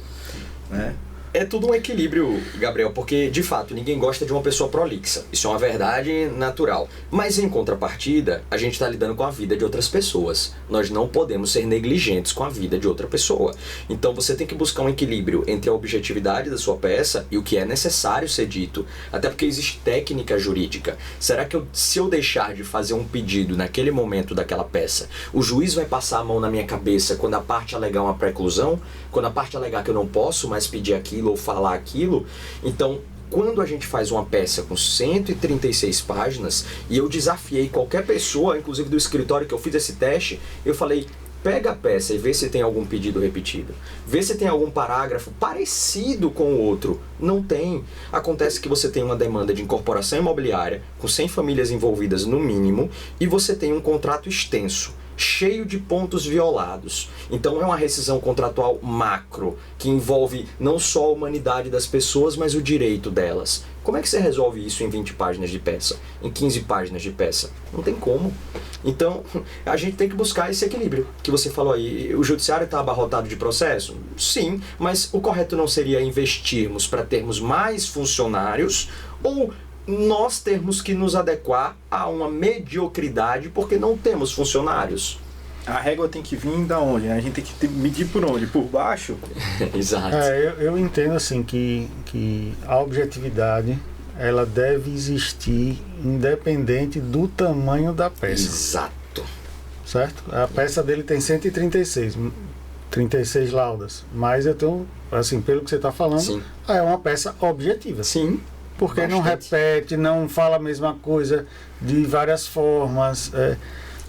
né? É tudo um equilíbrio, Gabriel, porque, de fato, ninguém gosta de uma pessoa prolixa. Isso é uma verdade natural. Mas, em contrapartida, a gente está lidando com a vida de outras pessoas. Nós não podemos ser negligentes com a vida de outra pessoa. Então, você tem que buscar um equilíbrio entre a objetividade da sua peça e o que é necessário ser dito. Até porque existe técnica jurídica. Será que se eu deixar de fazer um pedido naquele momento daquela peça, o juiz vai passar a mão na minha cabeça quando a parte alegar uma preclusão? Quando a parte alegar que eu não posso mais pedir aquilo ou falar aquilo? Então, quando a gente faz uma peça com 136 páginas, e eu desafiei qualquer pessoa, inclusive do escritório que eu fiz esse teste, eu falei, pega a peça e vê se tem algum pedido repetido. Vê se tem algum parágrafo parecido com o outro. Não tem. Acontece que você tem uma demanda de incorporação imobiliária, com 100 famílias envolvidas no mínimo, e você tem um contrato extenso, cheio de pontos violados. Então é uma rescisão contratual macro, que envolve não só a humanidade das pessoas, mas o direito delas. Como é que você resolve isso em 20 páginas de peça? Em 15 páginas de peça? Não tem como. Então, a gente tem que buscar esse equilíbrio que você falou aí. O judiciário está abarrotado de processo? Sim, mas o correto não seria investirmos para termos mais funcionários ou nós termos que nos adequar a uma mediocridade porque não temos funcionários? A régua tem que vir da onde, né? A gente tem que medir por onde? Por baixo? Exato. Eu entendo assim que a objetividade ela deve existir independente do tamanho da peça. Exato. Certo? A peça dele tem 36 laudas, mas eu tenho, assim, pelo que você está falando, Sim. É uma peça objetiva. Sim. Porque não repete, não fala a mesma coisa de várias formas.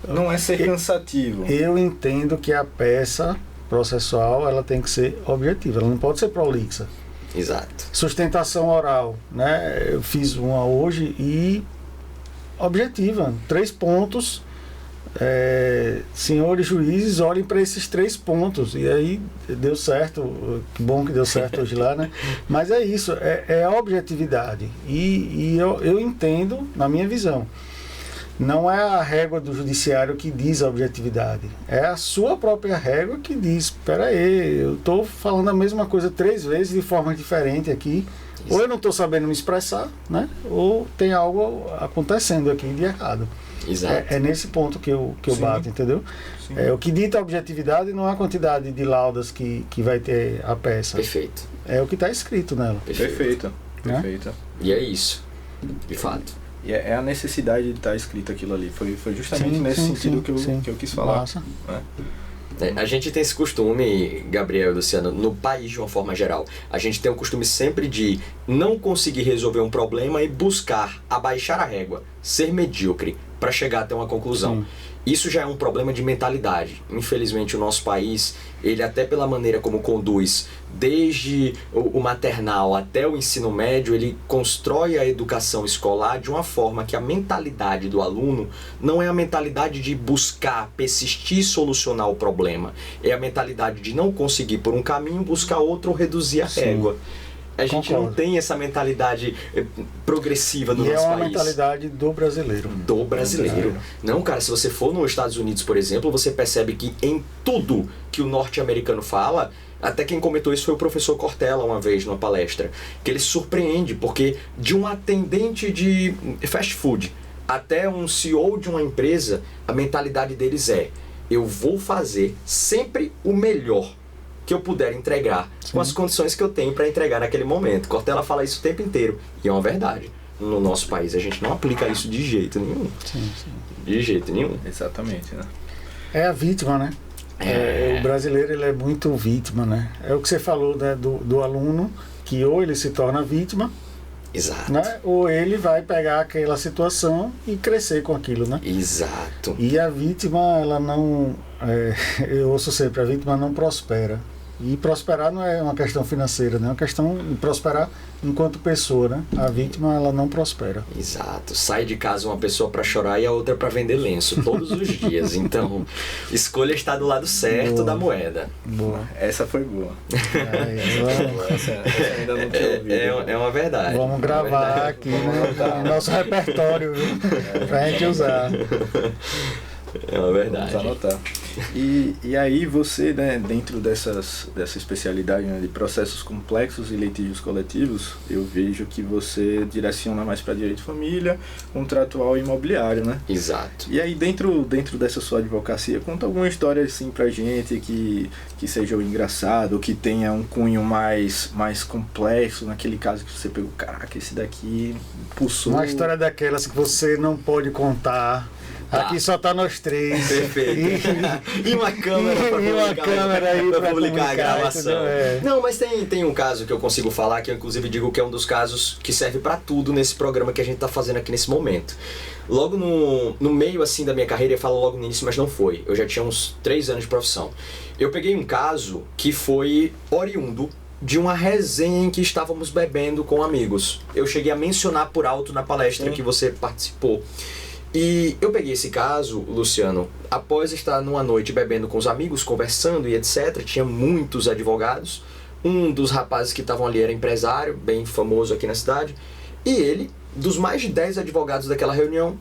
Não é ser cansativo. Eu entendo que a peça processual ela tem que ser objetiva, ela não pode ser prolixa. Exato. Sustentação oral, né? Eu fiz uma hoje e objetiva, 3 pontos. Senhores juízes, olhem para esses 3 pontos. E aí deu certo, que bom que deu certo hoje lá, né? Mas é isso, é a objetividade. E eu entendo, na minha visão, não é a régua do judiciário que diz a objetividade, é a sua própria régua que diz, espera aí, eu estou falando a mesma coisa 3 vezes de forma diferente aqui. Isso. Ou eu não estou sabendo me expressar, né? Ou tem algo acontecendo aqui de errado. Exato. É nesse ponto que eu bato, entendeu? O que dita a objetividade não é a quantidade de laudas que vai ter a peça. Perfeito. É o que está escrito nela. Perfeito. Né? E é isso, de fato. E é a necessidade de estar escrito aquilo ali. Foi justamente nesse sentido que eu quis falar. Né? A gente tem esse costume, Gabriel e Luciano, no país de uma forma geral. A gente tem o costume sempre de não conseguir resolver um problema e buscar abaixar a régua, ser medíocre, para chegar até uma conclusão. Sim. Isso já é um problema de mentalidade. Infelizmente, o nosso país, ele até pela maneira como conduz, desde o maternal até o ensino médio, ele constrói a educação escolar de uma forma que a mentalidade do aluno não é a mentalidade de buscar, persistir, solucionar o problema. É a mentalidade de não conseguir por um caminho, buscar outro ou reduzir a régua. A gente não tem essa mentalidade progressiva no nosso país. E é uma mentalidade do brasileiro. Do brasileiro. Não, cara, se você for nos Estados Unidos, por exemplo, você percebe que em tudo que o norte-americano fala, até quem comentou isso foi o professor Cortella uma vez numa palestra, que ele surpreende, porque de um atendente de fast food até um CEO de uma empresa, a mentalidade deles é: eu vou fazer sempre o melhor que eu puder entregar, sim, com as condições que eu tenho para entregar naquele momento. Cortella fala isso o tempo inteiro. E é uma verdade. No nosso país, a gente não aplica isso de jeito nenhum. Sim. De jeito nenhum. Exatamente, né? É a vítima, né? O brasileiro ele é muito vítima, né? É o que você falou, né, do aluno, que ou ele se torna vítima, Exato. né? Ou ele vai pegar aquela situação e crescer com aquilo, né? Exato. E a vítima, ela não... eu ouço sempre, a vítima não prospera. E prosperar não é uma questão financeira, né? É uma questão de prosperar enquanto pessoa, né? A vítima, ela não prospera. Exato. Sai de casa uma pessoa para chorar e a outra para vender lenço todos os dias. Então, escolha estar do lado certo Boa. da moeda. Boa. Essa foi boa. Essa ainda não tinha ouvido. É uma verdade. Vamos gravar aqui, né? No nosso repertório, viu? Pra gente usar. É uma verdade. Vamos anotar. E aí você, né, dentro dessa especialidade, né, de processos complexos e litígios coletivos, eu vejo que você direciona mais para direito de família, contratual e imobiliário, né? Exato. E aí dentro dessa sua advocacia, conta alguma história assim pra gente que seja engraçado, que tenha um cunho mais complexo, naquele caso que você pegou, caraca, esse daqui pulsou. Uma história daquelas que você não pode contar. Tá. Aqui só tá nós três. Perfeito. E uma câmera pra E uma publicar, câmera aí pra publicar a gravação. entendeu? Não, mas tem um caso que eu consigo falar, que eu inclusive digo que é um dos casos que serve pra tudo nesse programa que a gente tá fazendo aqui nesse momento. Logo no meio assim da minha carreira, eu falo logo no início, mas não foi. Eu já tinha uns 3 anos de profissão. Eu peguei um caso que foi oriundo de uma resenha em que estávamos bebendo com amigos. Eu cheguei a mencionar por alto na palestra que você participou. E eu peguei esse caso, Luciano, após estar numa noite bebendo com os amigos, conversando e etc. Tinha muitos advogados. Um dos rapazes que estavam ali era empresário, bem famoso aqui na cidade. E ele, dos mais de 10 advogados daquela reunião,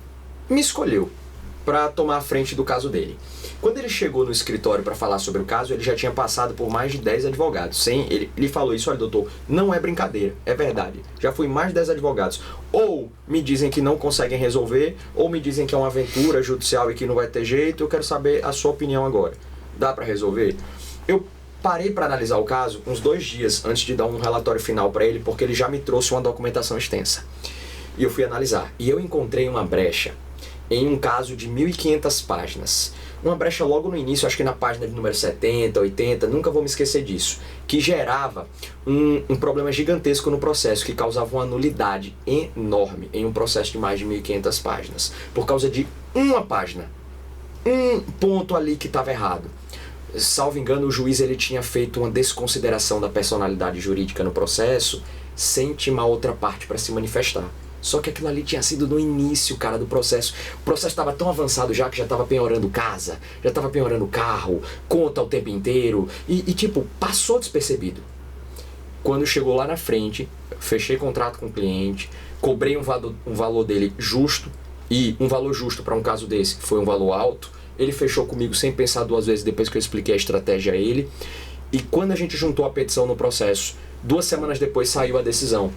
me escolheu para tomar a frente do caso dele. Quando ele chegou no escritório para falar sobre o caso, ele já tinha passado por mais de 10 advogados. Ele falou isso: olha, doutor, não é brincadeira, é verdade. Já fui mais de 10 advogados. Ou me dizem que não conseguem resolver, ou me dizem que é uma aventura judicial e que não vai ter jeito. Eu quero saber a sua opinião agora. Dá para resolver? Eu parei para analisar o caso uns 2 dias antes de dar um relatório final para ele, porque ele já me trouxe uma documentação extensa. E eu fui analisar. E eu encontrei uma brecha em um caso de 1.500 páginas. Uma brecha logo no início, acho que na página de número 70, 80, nunca vou me esquecer disso, que gerava um problema gigantesco no processo, que causava uma nulidade enorme em um processo de mais de 1.500 páginas, por causa de uma página, um ponto ali que estava errado. Salvo engano, o juiz ele tinha feito uma desconsideração da personalidade jurídica no processo, sem intimar outra parte para se manifestar. Só que aquilo ali tinha sido no início, cara, do processo. O processo estava tão avançado já que já estava penhorando casa, já estava penhorando carro, conta o tempo inteiro. E tipo, passou despercebido. Quando chegou lá na frente, fechei contrato com o cliente, cobrei um valor dele justo, e um valor justo para um caso desse foi um valor alto. Ele fechou comigo sem pensar 2 vezes depois que eu expliquei a estratégia a ele. E quando a gente juntou a petição no processo, 2 semanas depois saiu a decisão,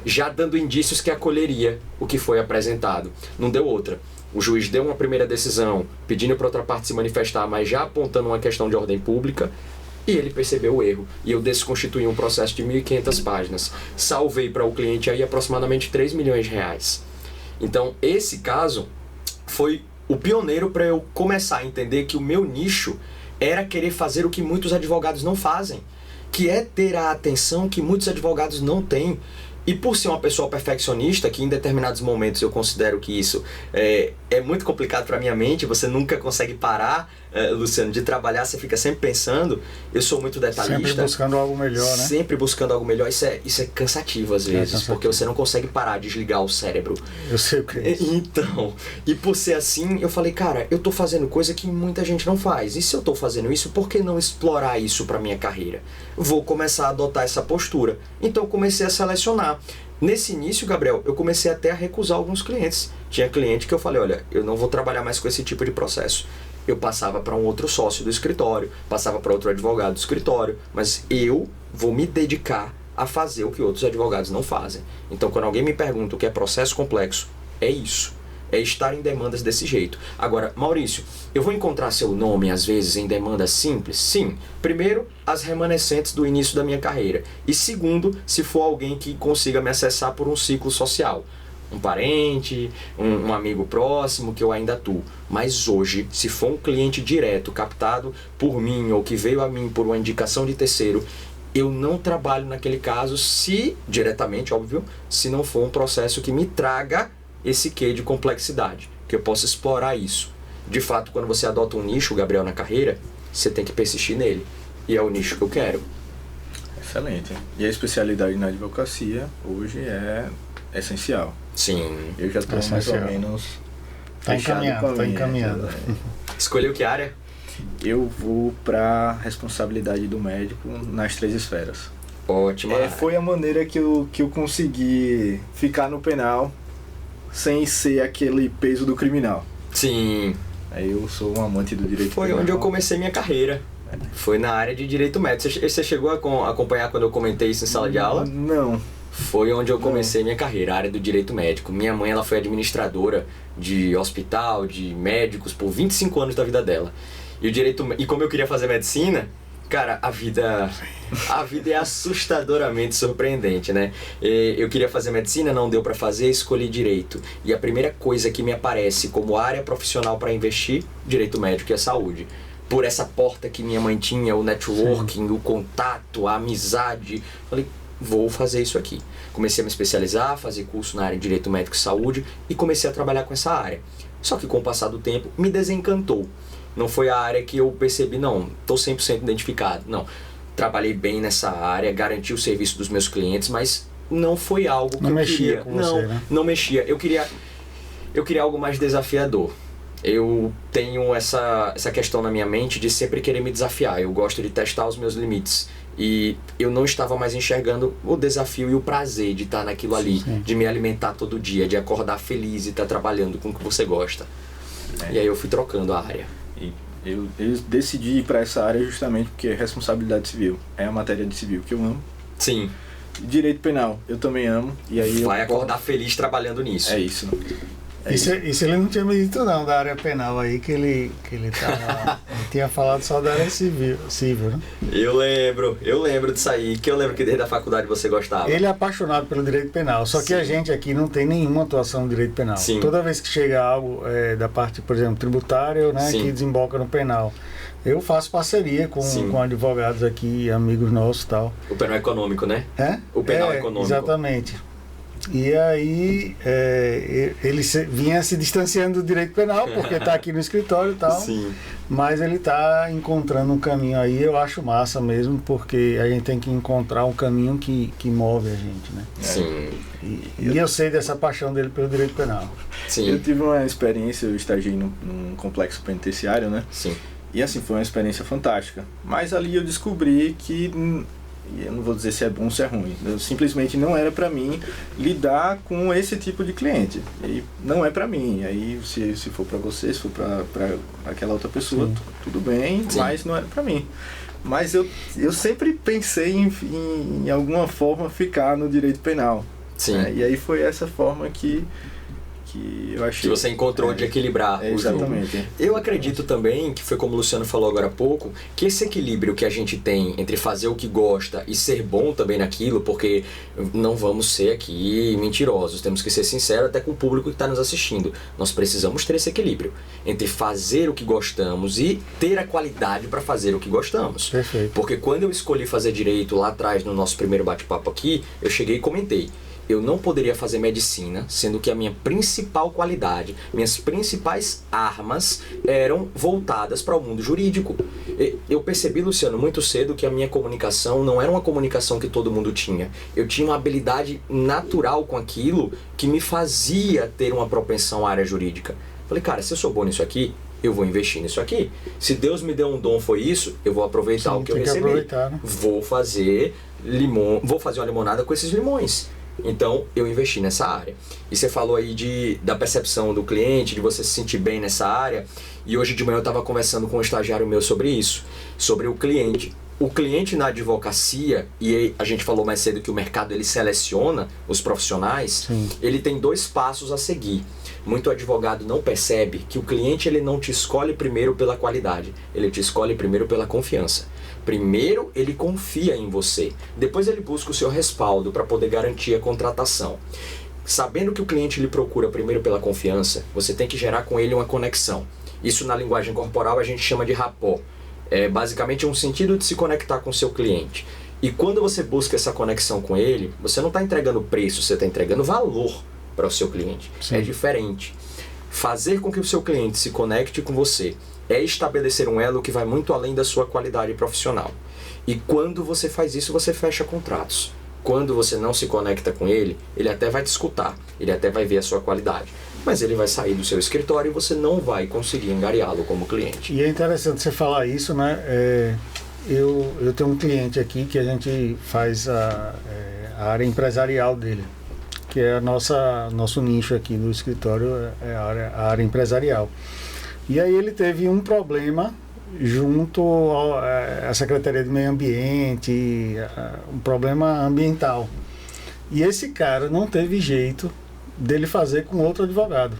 já dando indícios que acolheria o que foi apresentado. Não deu outra. O juiz deu uma primeira decisão, pedindo para outra parte se manifestar, mas já apontando uma questão de ordem pública, e ele percebeu o erro. E eu desconstituí um processo de 1.500 páginas. Salvei para o cliente aí aproximadamente 3 milhões de reais. Então, esse caso foi o pioneiro para eu começar a entender que o meu nicho era querer fazer o que muitos advogados não fazem, que é ter a atenção que muitos advogados não têm. E por ser uma pessoa perfeccionista, que em determinados momentos eu considero que isso é muito complicado para minha mente, você nunca consegue parar, Luciano, de trabalhar, você fica sempre pensando, eu sou muito detalhista. Sempre buscando algo melhor, né? Sempre buscando algo melhor, isso é cansativo às vezes, cansativo. porque você não consegue parar, desligar o cérebro. Eu sei o que é isso. Então, e por ser assim, eu falei, cara, eu tô fazendo coisa que muita gente não faz. E se eu tô fazendo isso, por que não explorar isso pra minha carreira? Vou começar a adotar essa postura. Então eu comecei a selecionar. Nesse início, Gabriel, eu comecei até a recusar alguns clientes. Tinha cliente que eu falei, olha, eu não vou trabalhar mais com esse tipo de processo. Eu passava para um outro sócio do escritório, passava para outro advogado do escritório, mas eu vou me dedicar a fazer o que outros advogados não fazem. Então, quando alguém me pergunta o que é processo complexo, é isso. É estar em demandas desse jeito. Agora, Maurício, eu vou encontrar seu nome às vezes em demandas simples? Sim. Primeiro, as remanescentes do início da minha carreira. E segundo, se for alguém que consiga me acessar por um ciclo social. um parente, um amigo próximo que eu ainda atuo. Mas hoje, se for um cliente direto, captado por mim ou que veio a mim por uma indicação de terceiro, eu não trabalho naquele caso se, diretamente, óbvio, se não for um processo que me traga esse quê de complexidade, que eu possa explorar isso. De fato, quando você adota um nicho, Gabriel, na carreira, você tem que persistir nele. E é o nicho que eu quero. Excelente. E a especialidade na advocacia hoje é essencial. Sim. Eu já estou mais ou menos Tá encaminhando. Escolheu que área? Eu vou para responsabilidade do médico nas 3 esferas. Ótima área. Foi a maneira que eu consegui ficar no penal sem ser aquele peso do criminal. Sim. Aí eu sou um amante do direito Foi penal. onde eu comecei minha carreira. Foi na área de direito médico. Você chegou a acompanhar quando eu comentei isso em sala de aula? Não. Foi onde eu comecei minha carreira, a área do direito médico. Minha mãe, ela foi administradora de hospital, de médicos, por 25 anos da vida dela. E como eu queria fazer medicina, cara, a vida é assustadoramente surpreendente, né? Eu queria fazer medicina, não deu pra fazer, escolhi direito. E a primeira coisa que me aparece como área profissional para investir, direito médico e a saúde. Por essa porta que minha mãe tinha, o networking, o contato, a amizade. Falei, vou fazer isso aqui. Comecei a me especializar, fazer curso na área de direito médico e saúde e comecei a trabalhar com essa área. Só que com o passar do tempo, me desencantou. Não foi a área que eu percebi, não, estou 100% identificado. Não, trabalhei bem nessa área, garanti o serviço dos meus clientes, mas não foi algo que não eu mexia queria. Com você, né? Não mexia. Eu queria algo mais desafiador. Eu tenho essa questão na minha mente de sempre querer me desafiar. Eu gosto de testar os meus limites. E eu não estava mais enxergando o desafio e o prazer de estar naquilo ali, de me alimentar todo dia, de acordar feliz e estar trabalhando com o que você gosta. E aí eu fui trocando a área. E eu decidi ir para essa área justamente porque responsabilidade civil é a matéria de civil que eu amo. Sim. Direito penal eu também amo. E aí vai acordar feliz trabalhando nisso. É isso. Isso ele não tinha me dito não, da área penal aí, que ele tava, ele tinha falado só da área civil, né? Eu lembro disso aí, que eu lembro que desde a faculdade você gostava. Ele é apaixonado pelo direito penal, só que a gente aqui não tem nenhuma atuação no direito penal. Sim. Toda vez que chega algo da parte, por exemplo, tributária, né, que desemboca no penal, eu faço parceria com advogados aqui, amigos nossos e tal. O penal econômico, né? É? O penal econômico. Exatamente. E aí ele vinha se distanciando do direito penal, porque está aqui no escritório e tal. Sim. Mas ele está encontrando um caminho aí, eu acho massa mesmo, porque a gente tem que encontrar um caminho que move a gente, né? Sim. E eu sei dessa paixão dele pelo direito penal. Sim. Eu tive uma experiência, eu estagiei num complexo penitenciário, né? Sim. E assim, foi uma experiência fantástica. Mas ali eu descobri que... E eu não vou dizer se é bom ou se é ruim. Eu simplesmente não era pra mim lidar com esse tipo de cliente. E não é pra mim. Aí se for pra você, se for pra aquela outra pessoa, tudo bem, mas não era pra mim. Mas eu sempre pensei em alguma forma ficar no direito penal. Sim. E aí foi essa forma que eu achei... Que você encontrou de equilibrar o jogo. Exatamente. Eu acredito também, que foi como o Luciano falou agora há pouco, que esse equilíbrio que a gente tem entre fazer o que gosta e ser bom também naquilo, porque não vamos ser aqui mentirosos, temos que ser sinceros até com o público que está nos assistindo. Nós precisamos ter esse equilíbrio entre fazer o que gostamos e ter a qualidade para fazer o que gostamos. Perfeito. Porque quando eu escolhi fazer direito lá atrás, no nosso primeiro bate-papo aqui, eu cheguei e comentei. Eu não poderia fazer medicina, sendo que a minha principal qualidade, minhas principais armas eram voltadas para o mundo jurídico. Eu percebi, Luciano, muito cedo que a minha comunicação não era uma comunicação que todo mundo tinha. Eu tinha uma habilidade natural com aquilo que me fazia ter uma propensão à área jurídica. Falei, cara, se eu sou bom nisso aqui, eu vou investir nisso aqui. Se Deus me deu um dom, foi isso, eu vou aproveitar o que eu recebi. Né? Vou fazer uma limonada com esses limões. Então, eu investi nessa área. E você falou aí da percepção do cliente, de você se sentir bem nessa área. E hoje de manhã eu estava conversando com um estagiário meu sobre isso, sobre o cliente. O cliente na advocacia, e a gente falou mais cedo que o mercado ele seleciona os profissionais, ele tem 2 passos a seguir. Muito advogado não percebe que o cliente ele não te escolhe primeiro pela qualidade, ele te escolhe primeiro pela confiança. Primeiro ele confia em você, depois ele busca o seu respaldo para poder garantir a contratação. sabendo que o cliente lhe procura primeiro pela confiança, você tem que gerar com ele uma conexão. Isso na linguagem corporal a gente chama de rapport. É basicamente um sentido de se conectar com o seu cliente. E quando você busca essa conexão com ele, você não está entregando preço, você está entregando valor para o seu cliente. Sim. É diferente. Fazer com que o seu cliente se conecte com você é estabelecer um elo que vai muito além da sua qualidade profissional. E quando você faz isso, você fecha contratos. Quando você não se conecta com ele, ele até vai te escutar, ele até vai ver a sua qualidade, mas ele vai sair do seu escritório e você não vai conseguir angariá-lo como cliente. E é interessante você falar isso, né? Eu tenho um cliente aqui que a gente faz a área empresarial dele, que é nosso nicho aqui no escritório, é a área empresarial. E aí ele teve um problema junto à Secretaria de Meio Ambiente, um problema ambiental. E esse cara não teve jeito dele fazer com outro advogado.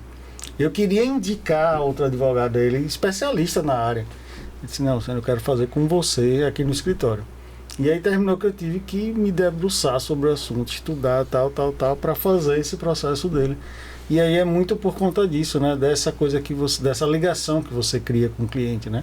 Eu queria indicar outro advogado a ele, especialista na área. Ele disse, não, eu quero fazer com você aqui no escritório. E aí terminou que eu tive que me debruçar sobre o assunto, estudar tal, para fazer esse processo dele. E aí é muito por conta disso, né? Dessa coisa dessa ligação que você cria com o cliente, né?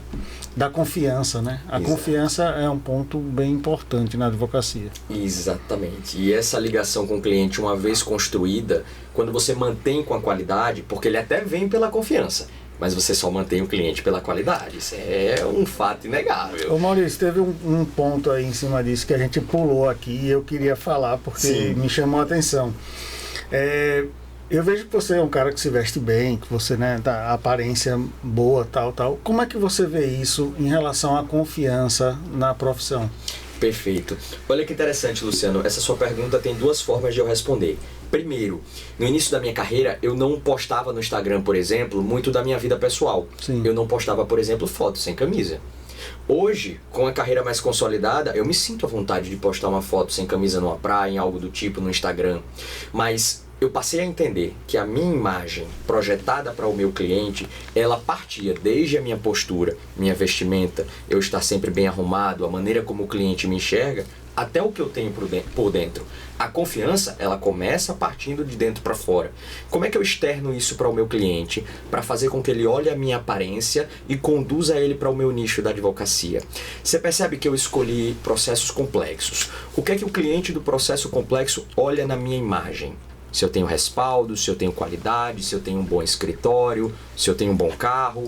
Da confiança, né? A Exato. Confiança é um ponto bem importante na advocacia. Exatamente. E essa ligação com o cliente, uma vez construída, quando você mantém com a qualidade, porque ele até vem pela confiança, mas você só mantém o cliente pela qualidade. Isso é um fato inegável. Ô Maurício, teve um ponto aí em cima disso que a gente pulou aqui e eu queria falar porque Sim. me chamou a atenção. Eu vejo que você é um cara que se veste bem, que você, né, tá aparência boa, tal. Como é que você vê isso em relação à confiança na profissão? Perfeito. Olha que interessante, Luciano. Essa sua pergunta tem duas formas de eu responder. Primeiro, no início da minha carreira, eu não postava no Instagram, por exemplo, muito da minha vida pessoal. Sim. Eu não postava, por exemplo, fotos sem camisa. Hoje, com a carreira mais consolidada, eu me sinto à vontade de postar uma foto sem camisa numa praia, em algo do tipo, no Instagram. Mas eu passei a entender que a minha imagem projetada para o meu cliente, ela partia desde a minha postura, minha vestimenta, eu estar sempre bem arrumado, a maneira como o cliente me enxerga, até o que eu tenho por dentro. A confiança, ela começa partindo de dentro para fora. Como é que eu externo isso para o meu cliente, para fazer com que ele olhe a minha aparência e conduza ele para o meu nicho da advocacia? Você percebe que eu escolhi processos complexos. O que é que o cliente do processo complexo olha na minha imagem? Se eu tenho respaldo, se eu tenho qualidade, se eu tenho um bom escritório, se eu tenho um bom carro.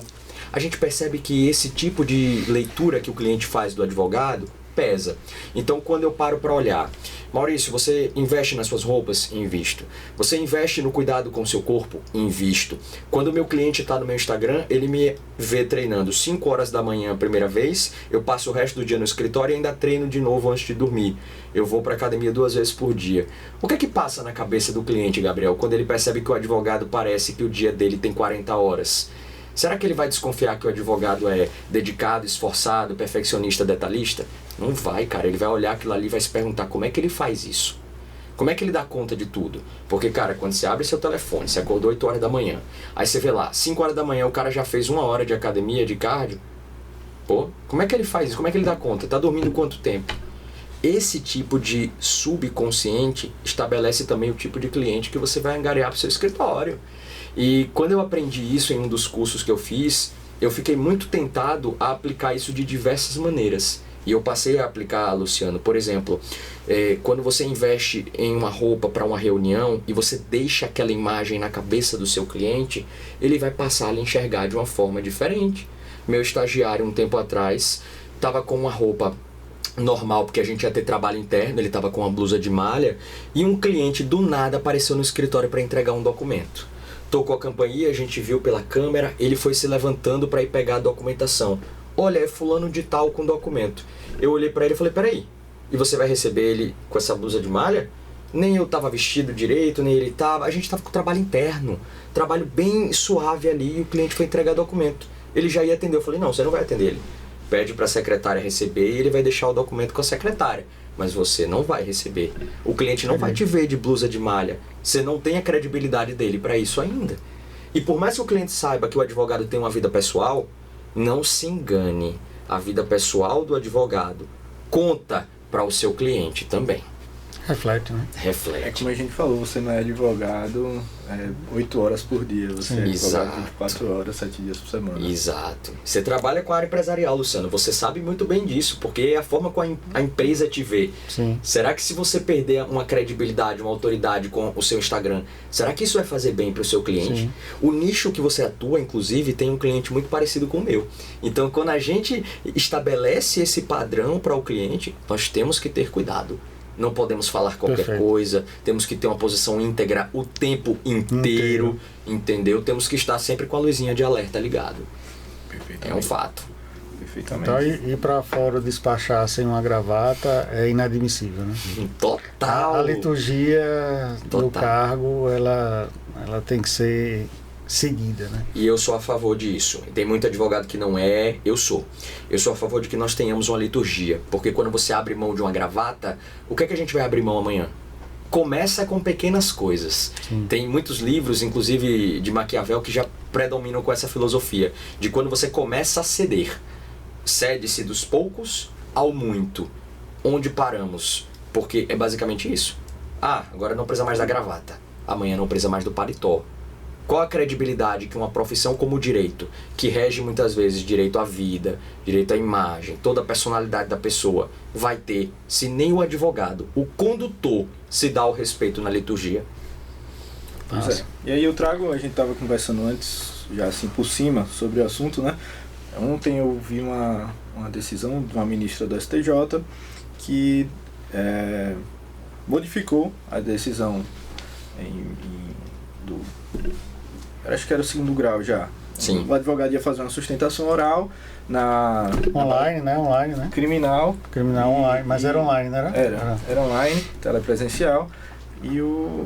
A gente percebe que esse tipo de leitura que o cliente faz do advogado pesa. Então, quando eu paro para olhar, Maurício, você investe nas suas roupas? Invisto. Você investe no cuidado com o seu corpo? Invisto. Quando o meu cliente está no meu Instagram, ele me vê treinando 5 horas da manhã a primeira vez, eu passo o resto do dia no escritório e ainda treino de novo antes de dormir. Eu vou para a academia 2 vezes por dia. O que é que passa na cabeça do cliente, Gabriel, quando ele percebe que o advogado parece que o dia dele tem 40 horas? Será que ele vai desconfiar que o advogado é dedicado, esforçado, perfeccionista, detalhista? Não vai, cara. Ele vai olhar aquilo ali e vai se perguntar como é que ele faz isso. Como é que ele dá conta de tudo? Porque, cara, quando você abre seu telefone, você acordou 8 horas da manhã, aí você vê lá, 5 horas da manhã o cara já fez 1 hora de academia, de cardio. Pô, como é que ele faz isso? Como é que ele dá conta? Tá dormindo quanto tempo? Esse tipo de subconsciente estabelece também o tipo de cliente que você vai angariar para o seu escritório. E quando eu aprendi isso em um dos cursos que eu fiz, eu fiquei muito tentado a aplicar isso de diversas maneiras. E eu passei a aplicar, Luciano, por exemplo, quando você investe em uma roupa para uma reunião e você deixa aquela imagem na cabeça do seu cliente, ele vai passar a lhe enxergar de uma forma diferente. Meu estagiário, um tempo atrás, estava com uma roupa normal, porque a gente ia ter trabalho interno, ele estava com uma blusa de malha, e um cliente do nada apareceu no escritório para entregar um documento. Tocou a campainha, a gente viu pela câmera, ele foi se levantando para ir pegar a documentação. Olha, é fulano de tal com documento. Eu olhei para ele e falei, peraí, e você vai receber ele com essa blusa de malha? Nem eu tava vestido direito, nem ele tava. A gente tava com trabalho interno, trabalho bem suave ali, e o cliente foi entregar documento. Ele já ia atender, eu falei, não, você não vai atender ele. Pede para a secretária receber e ele vai deixar o documento com a secretária. Mas você não vai receber. O cliente não vai te ver de blusa de malha. Você não tem a credibilidade dele para isso ainda. E por mais que o cliente saiba que o advogado tem uma vida pessoal, não se engane. A vida pessoal do advogado conta para o seu cliente também. Reflete, né? É Reflete. como a gente falou, você não é advogado 8 horas por dia, você é advogado Exato. 24 horas, 7 dias por semana. Exato. Você trabalha com a área empresarial, Luciano. Você sabe muito bem disso, porque é a forma como a empresa te vê. Sim. Será que se você perder uma credibilidade, uma autoridade com o seu Instagram, será que isso vai fazer bem para o seu cliente? Sim. O nicho que você atua, inclusive, tem um cliente muito parecido com o meu. Então, quando a gente estabelece esse padrão para o cliente, nós temos que ter cuidado. Não podemos falar qualquer Perfeito. coisa, temos que ter uma posição íntegra o tempo inteiro, entendeu? Temos que estar sempre com a luzinha de alerta ligado. É Perfeitamente. um fato. Perfeitamente. Então, ir para fora despachar sem uma gravata é inadmissível, né? Total. A liturgia do Total. cargo, ela tem que ser seguida, né? E eu sou a favor disso. Tem muito advogado que não é, eu sou. Eu sou a favor de que nós tenhamos uma liturgia. Porque quando você abre mão de uma gravata, o que é que a gente vai abrir mão amanhã? Começa com pequenas coisas. Sim. Tem muitos livros, inclusive de Maquiavel, que já predominam com essa filosofia. De quando você começa a ceder. Cede-se dos poucos ao muito. Onde paramos? Porque é basicamente isso. Agora não precisa mais da gravata. Amanhã não precisa mais do paletó. Qual a credibilidade que uma profissão como o direito, que rege muitas vezes direito à vida, direito à imagem, toda a personalidade da pessoa, vai ter se nem o advogado, o condutor, se dá o respeito na liturgia? Pois é. E aí a gente estava conversando antes, já assim por cima, sobre o assunto, né? Ontem eu vi uma decisão de uma ministra do STJ que modificou a decisão acho que era o 2º grau já. Sim. O advogado ia fazer uma sustentação oral na Online, né? criminal. Criminal online, mas era online, não era? Era online, telepresencial, e o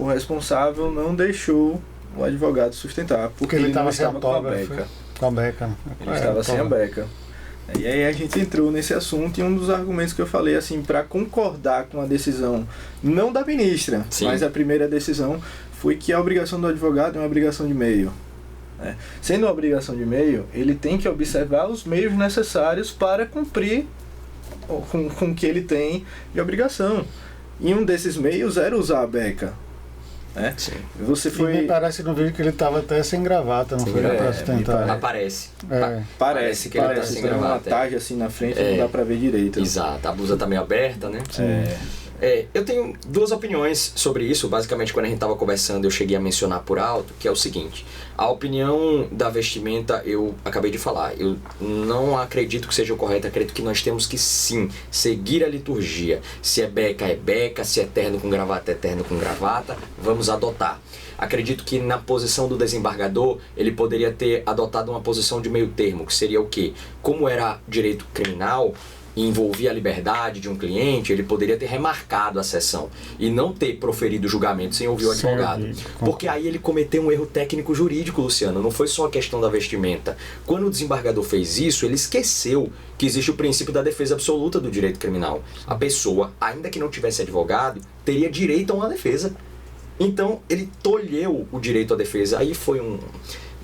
responsável não deixou o advogado sustentar, porque ele não estava com a beca. Com a beca. Ele estava sem a beca. E aí a gente entrou nesse assunto, e um dos argumentos que eu falei, assim, para concordar com a decisão, não da ministra, Sim. mas a primeira decisão, foi que a obrigação do advogado é uma obrigação de meio. Né? Sendo uma obrigação de meio, ele tem que observar os meios necessários para cumprir com o que ele tem de obrigação. E um desses meios era usar a beca. Né? Sim. Você foi... E me parece no vídeo que ele estava até sem gravata, não Sim, foi? me Para sustentar. Aparece. Parece que ele tá sem uma gravata. tarja assim na frente, não dá pra ver direito. Exato, a blusa tá meio aberta, né? Eu tenho duas opiniões sobre isso. Basicamente, quando a gente estava conversando, eu cheguei a mencionar por alto, que é o seguinte: a opinião da vestimenta eu acabei de falar. Eu não acredito que seja o correto, acredito que nós temos que sim seguir a liturgia. Se é beca, se é terno com gravata, é terno com gravata, vamos adotar. Acredito que na posição do desembargador, ele poderia ter adotado uma posição de meio termo, que seria o quê? Como era direito criminal, e envolvia a liberdade de um cliente, ele poderia ter remarcado a sessão e não ter proferido julgamento sem ouvir o advogado. Porque aí ele cometeu um erro técnico-jurídico, Luciano. Não foi só a questão da vestimenta. Quando o desembargador fez isso, ele esqueceu que existe o princípio da defesa absoluta do direito criminal. A pessoa, ainda que não tivesse advogado, teria direito a uma defesa. Então, ele tolheu o direito à defesa. Aí foi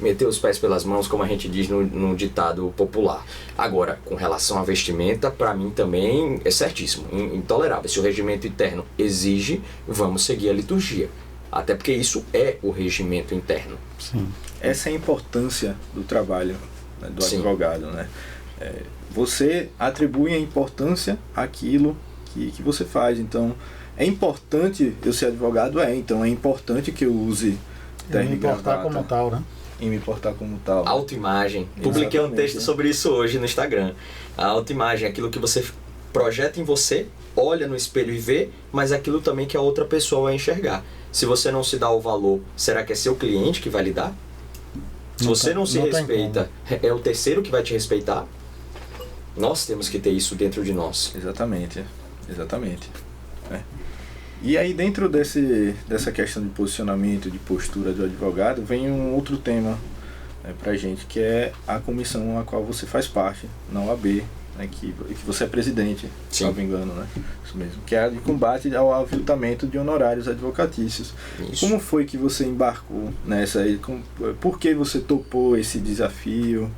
meteu os pés pelas mãos, como a gente diz no ditado popular. Agora, com relação à vestimenta, para mim também é certíssimo, intolerável. Se o regimento interno exige, vamos seguir a liturgia. Até porque isso é o regimento interno. Sim. Essa é a importância do trabalho, né, do Sim. advogado. Né? Você atribui a importância àquilo que você faz. Então, é importante eu ser advogado? Então é importante que eu use terno e gravata. Como tal, né? E me portar como tal. Autoimagem. Publiquei um texto sobre isso hoje no Instagram. A autoimagem, aquilo que você projeta em você, olha no espelho e vê, mas aquilo também que a outra pessoa vai enxergar. Se você não se dá o valor, será que é seu cliente que vai lhe dar? Se você não se respeita, é o terceiro que vai te respeitar? Nós temos que ter isso dentro de nós. Exatamente. E aí, dentro dessa questão de posicionamento, de postura do advogado, vem um outro tema pra gente, que é a comissão a qual você faz parte, na OAB, né, que você é presidente, se não me engano, né? Isso mesmo. Que é a de combate ao aviltamento de honorários advocatícios. Isso. Como foi que você embarcou nessa aí? Por que você topou esse desafio?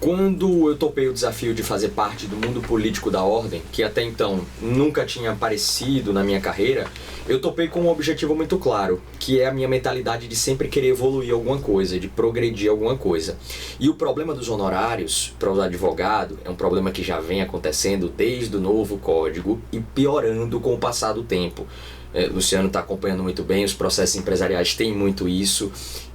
Quando eu topei o desafio de fazer parte do mundo político da Ordem, que até então nunca tinha aparecido na minha carreira, eu topei com um objetivo muito claro, que é a minha mentalidade de sempre querer evoluir alguma coisa, de progredir alguma coisa. E o problema dos honorários para o advogado é um problema que já vem acontecendo desde o novo código e piorando com o passar do tempo. Luciano está acompanhando muito bem, os processos empresariais têm muito isso.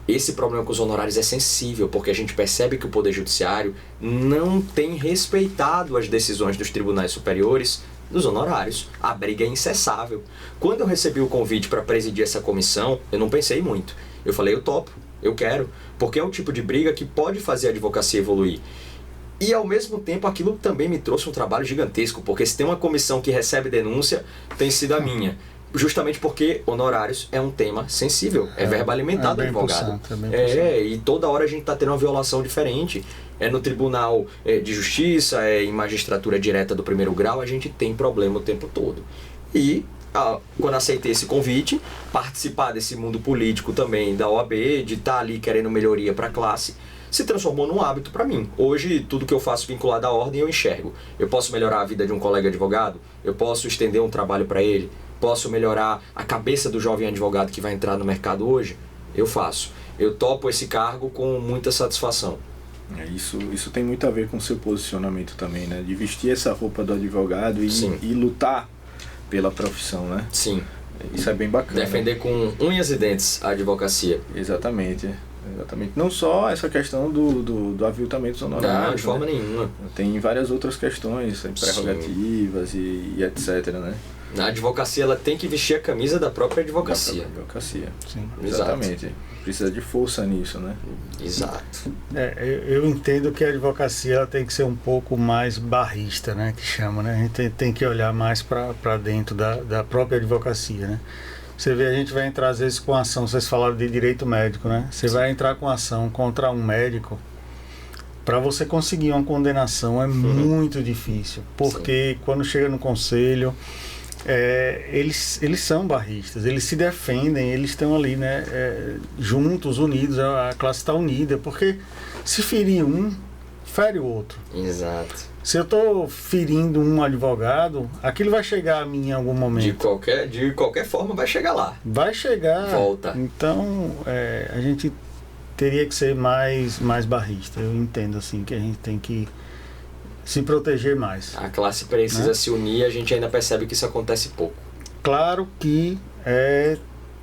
Esse problema com os honorários é sensível, porque a gente percebe que o Poder Judiciário não tem respeitado as decisões dos tribunais superiores dos honorários. A briga é incessável. Quando eu recebi o convite para presidir essa comissão, eu não pensei muito. Eu falei, eu topo, eu quero, porque é o tipo de briga que pode fazer a advocacia evoluir. E ao mesmo tempo aquilo também me trouxe um trabalho gigantesco, porque se tem uma comissão que recebe denúncia, tem sido a minha. Justamente porque honorários é um tema sensível, é verba alimentar do advogado. E toda hora a gente está tendo uma violação diferente. No tribunal de justiça, em magistratura direta do primeiro grau, a gente tem problema o tempo todo. E quando aceitei esse convite, participar desse mundo político também da OAB, de estar ali querendo melhoria para a classe, se transformou num hábito para mim. Hoje, tudo que eu faço vinculado à ordem, eu enxergo. Eu posso melhorar a vida de um colega advogado, eu posso estender um trabalho para ele, posso melhorar a cabeça do jovem advogado que vai entrar no mercado hoje, eu faço. Eu topo esse cargo com muita satisfação. Isso tem muito a ver com o seu posicionamento também, né? De vestir essa roupa do advogado e lutar pela profissão, né? Sim. Isso é bem bacana. Defender com unhas e dentes a advocacia. Exatamente. Não só essa questão do aviltamento dos honorários. Não, de forma nenhuma. Tem várias outras questões, prerrogativas e etc, né? A advocacia ela tem que vestir a camisa da própria advocacia. Sim, exatamente. Precisa de força nisso, né? Exato. Eu entendo que a advocacia ela tem que ser um pouco mais barrista, né? Que chama, né? A gente tem que olhar mais para dentro da própria advocacia, né? Você vê, a gente vai entrar às vezes com ação, vocês falaram de direito médico, né? Você vai entrar com ação contra um médico, para você conseguir uma condenação é muito difícil, porque quando chega no conselho, eles são barristas, eles se defendem, eles estão ali, né, juntos, unidos, a classe está unida, porque se ferir um, fere o outro. Exato. Se eu estou ferindo um advogado, aquilo vai chegar a mim em algum momento. De qualquer forma vai chegar lá. Vai chegar. Volta. Então, a gente teria que ser mais barrista. Eu entendo assim que a gente tem que se proteger mais. A classe precisa, né, se unir, a gente ainda percebe que isso acontece pouco. Claro que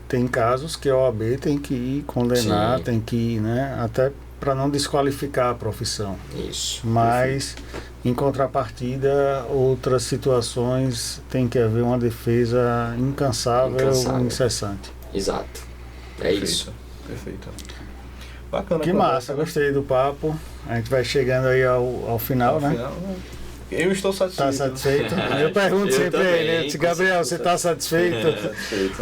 tem casos que a OAB tem que ir condenar, sim, tem que ir, né, até para não desqualificar a profissão. Isso. Mas, em contrapartida, outras situações tem que haver uma defesa incansável. E incessante. Exato. Isso. Perfeito. Bacana. Que massa, gostei do papo. A gente vai chegando aí ao final, né? Eu estou satisfeito. Está satisfeito? Eu pergunto sempre a ele, Gabriel, você está satisfeito?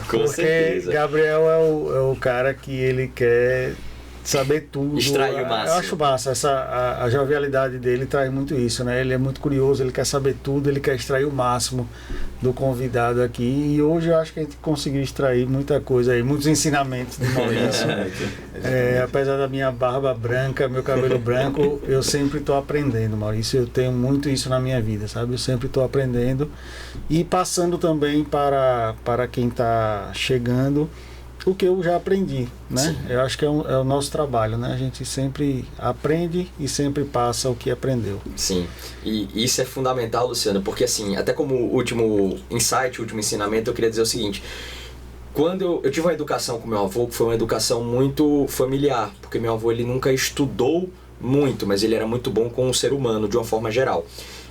Com certeza. Porque Gabriel é o cara que ele quer saber tudo. Extrair o máximo. Eu acho massa, a jovialidade dele traz muito isso, né? Ele é muito curioso, ele quer saber tudo, ele quer extrair o máximo do convidado aqui. E hoje eu acho que a gente conseguiu extrair muita coisa aí, muitos ensinamentos de Maurício. Apesar da minha barba branca, meu cabelo branco, eu sempre estou aprendendo, Maurício. Eu tenho muito isso na minha vida, sabe? Eu sempre estou aprendendo e passando também para quem está chegando o que eu já aprendi, né? Sim. Eu acho que é o nosso trabalho, né? A gente sempre aprende e sempre passa o que aprendeu. Sim, e isso é fundamental, Luciano, porque assim, até como último insight, último ensinamento, eu queria dizer o seguinte: quando eu tive uma educação com meu avô, que foi uma educação muito familiar, porque meu avô ele nunca estudou muito, mas ele era muito bom com o ser humano, de uma forma geral.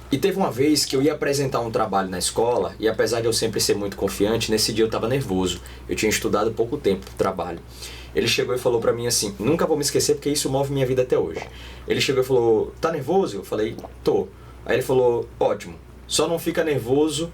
E teve uma vez que eu ia apresentar um trabalho na escola, e apesar de eu sempre ser muito confiante, nesse dia eu estava nervoso. Eu tinha estudado pouco tempo pro trabalho. Ele chegou e falou pra mim assim, nunca vou me esquecer porque isso move minha vida até hoje. Ele chegou e falou, tá nervoso? Eu falei, tô. Aí ele falou, ótimo, só não fica nervoso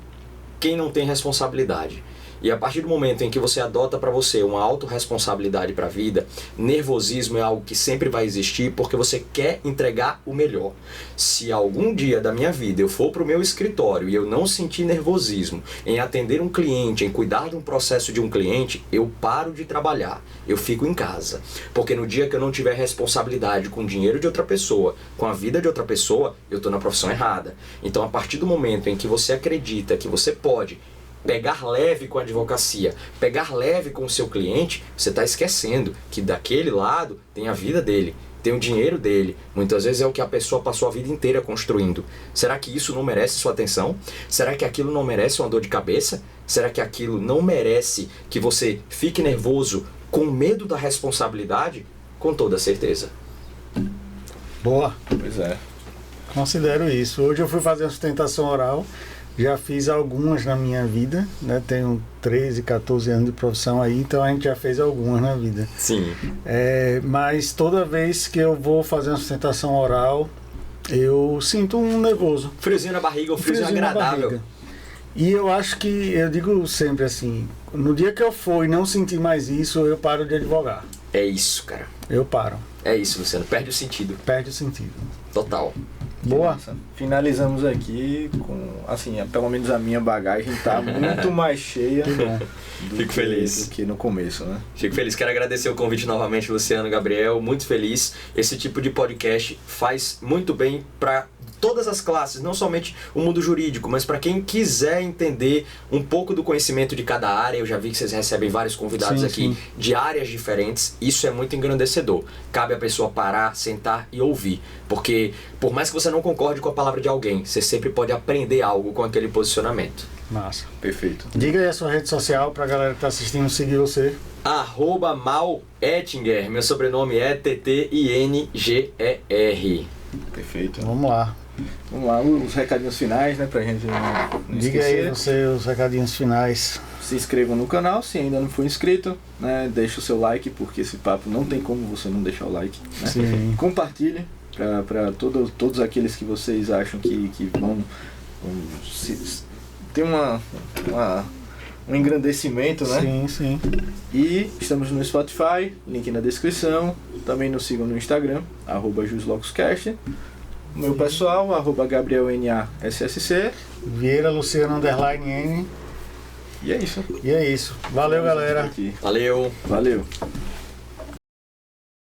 quem não tem responsabilidade. E a partir do momento em que você adota para você uma autorresponsabilidade para a vida, nervosismo é algo que sempre vai existir porque você quer entregar o melhor. Se algum dia da minha vida eu for para o meu escritório e eu não sentir nervosismo em atender um cliente, em cuidar de um processo de um cliente, eu paro de trabalhar, eu fico em casa. Porque no dia que eu não tiver responsabilidade com o dinheiro de outra pessoa, com a vida de outra pessoa, eu estou na profissão errada. Então, a partir do momento em que você acredita que você pode pegar leve com a advocacia, pegar leve com o seu cliente, você está esquecendo que daquele lado tem a vida dele, tem o dinheiro dele. Muitas vezes é o que a pessoa passou a vida inteira construindo. Será que isso não merece sua atenção? Será que aquilo não merece uma dor de cabeça? Será que aquilo não merece que você fique nervoso com medo da responsabilidade? Com toda certeza. Boa. Pois é. Considero isso. Hoje eu fui fazer a sustentação oral, já fiz algumas na minha vida, né? Tenho 13, 14 anos de profissão aí, então a gente já fez algumas na vida. Sim. Mas toda vez que eu vou fazer uma sustentação oral, eu sinto um nervoso. Friozinho na barriga, o friozinho na agradável. barriga. E eu acho que, eu digo sempre assim, no dia que eu for e não sentir mais isso, eu paro de advogar. É isso, cara. Eu paro. É isso, Luciano. Perde o sentido. Perde o sentido. Total. Boa. Finalizamos aqui com, assim, pelo menos a minha bagagem tá muito mais cheia. Que bom. Fico feliz. Do que no começo, né? Fico feliz. Quero agradecer o convite novamente, Luciano, Gabriel. Muito feliz. Esse tipo de podcast faz muito bem para todas as classes, não somente o mundo jurídico, mas para quem quiser entender um pouco do conhecimento de cada área. Eu já vi que vocês recebem vários convidados Sim, aqui sim. de áreas diferentes. Isso é muito engrandecedor. Cabe a pessoa parar, sentar e ouvir. Porque por mais que você não concorde com a palavra de alguém, você sempre pode aprender algo com aquele posicionamento. Massa. Perfeito. Diga aí a sua rede social pra galera que tá assistindo seguir você. @Mal_Ettinger. Meu sobrenome é TTINGER. Perfeito. Vamos lá. Vamos lá, os recadinhos finais, né? Pra gente não Diga esquecer. aí você os recadinhos finais. Se inscrevam no canal, se ainda não for inscrito, né? Deixa o seu like, porque esse papo não tem como você não deixar o like, né? Sim. Compartilhe para todos aqueles que vocês acham que vão ter um engrandecimento, né? Sim, sim. E estamos no Spotify, link na descrição. Também nos sigam no Instagram, @JusLocusCast. O meu pessoal, @GabrielNASSC. Vieira Luciano _N. E é isso. E é isso. Valeu, galera. Aqui. Valeu! Valeu.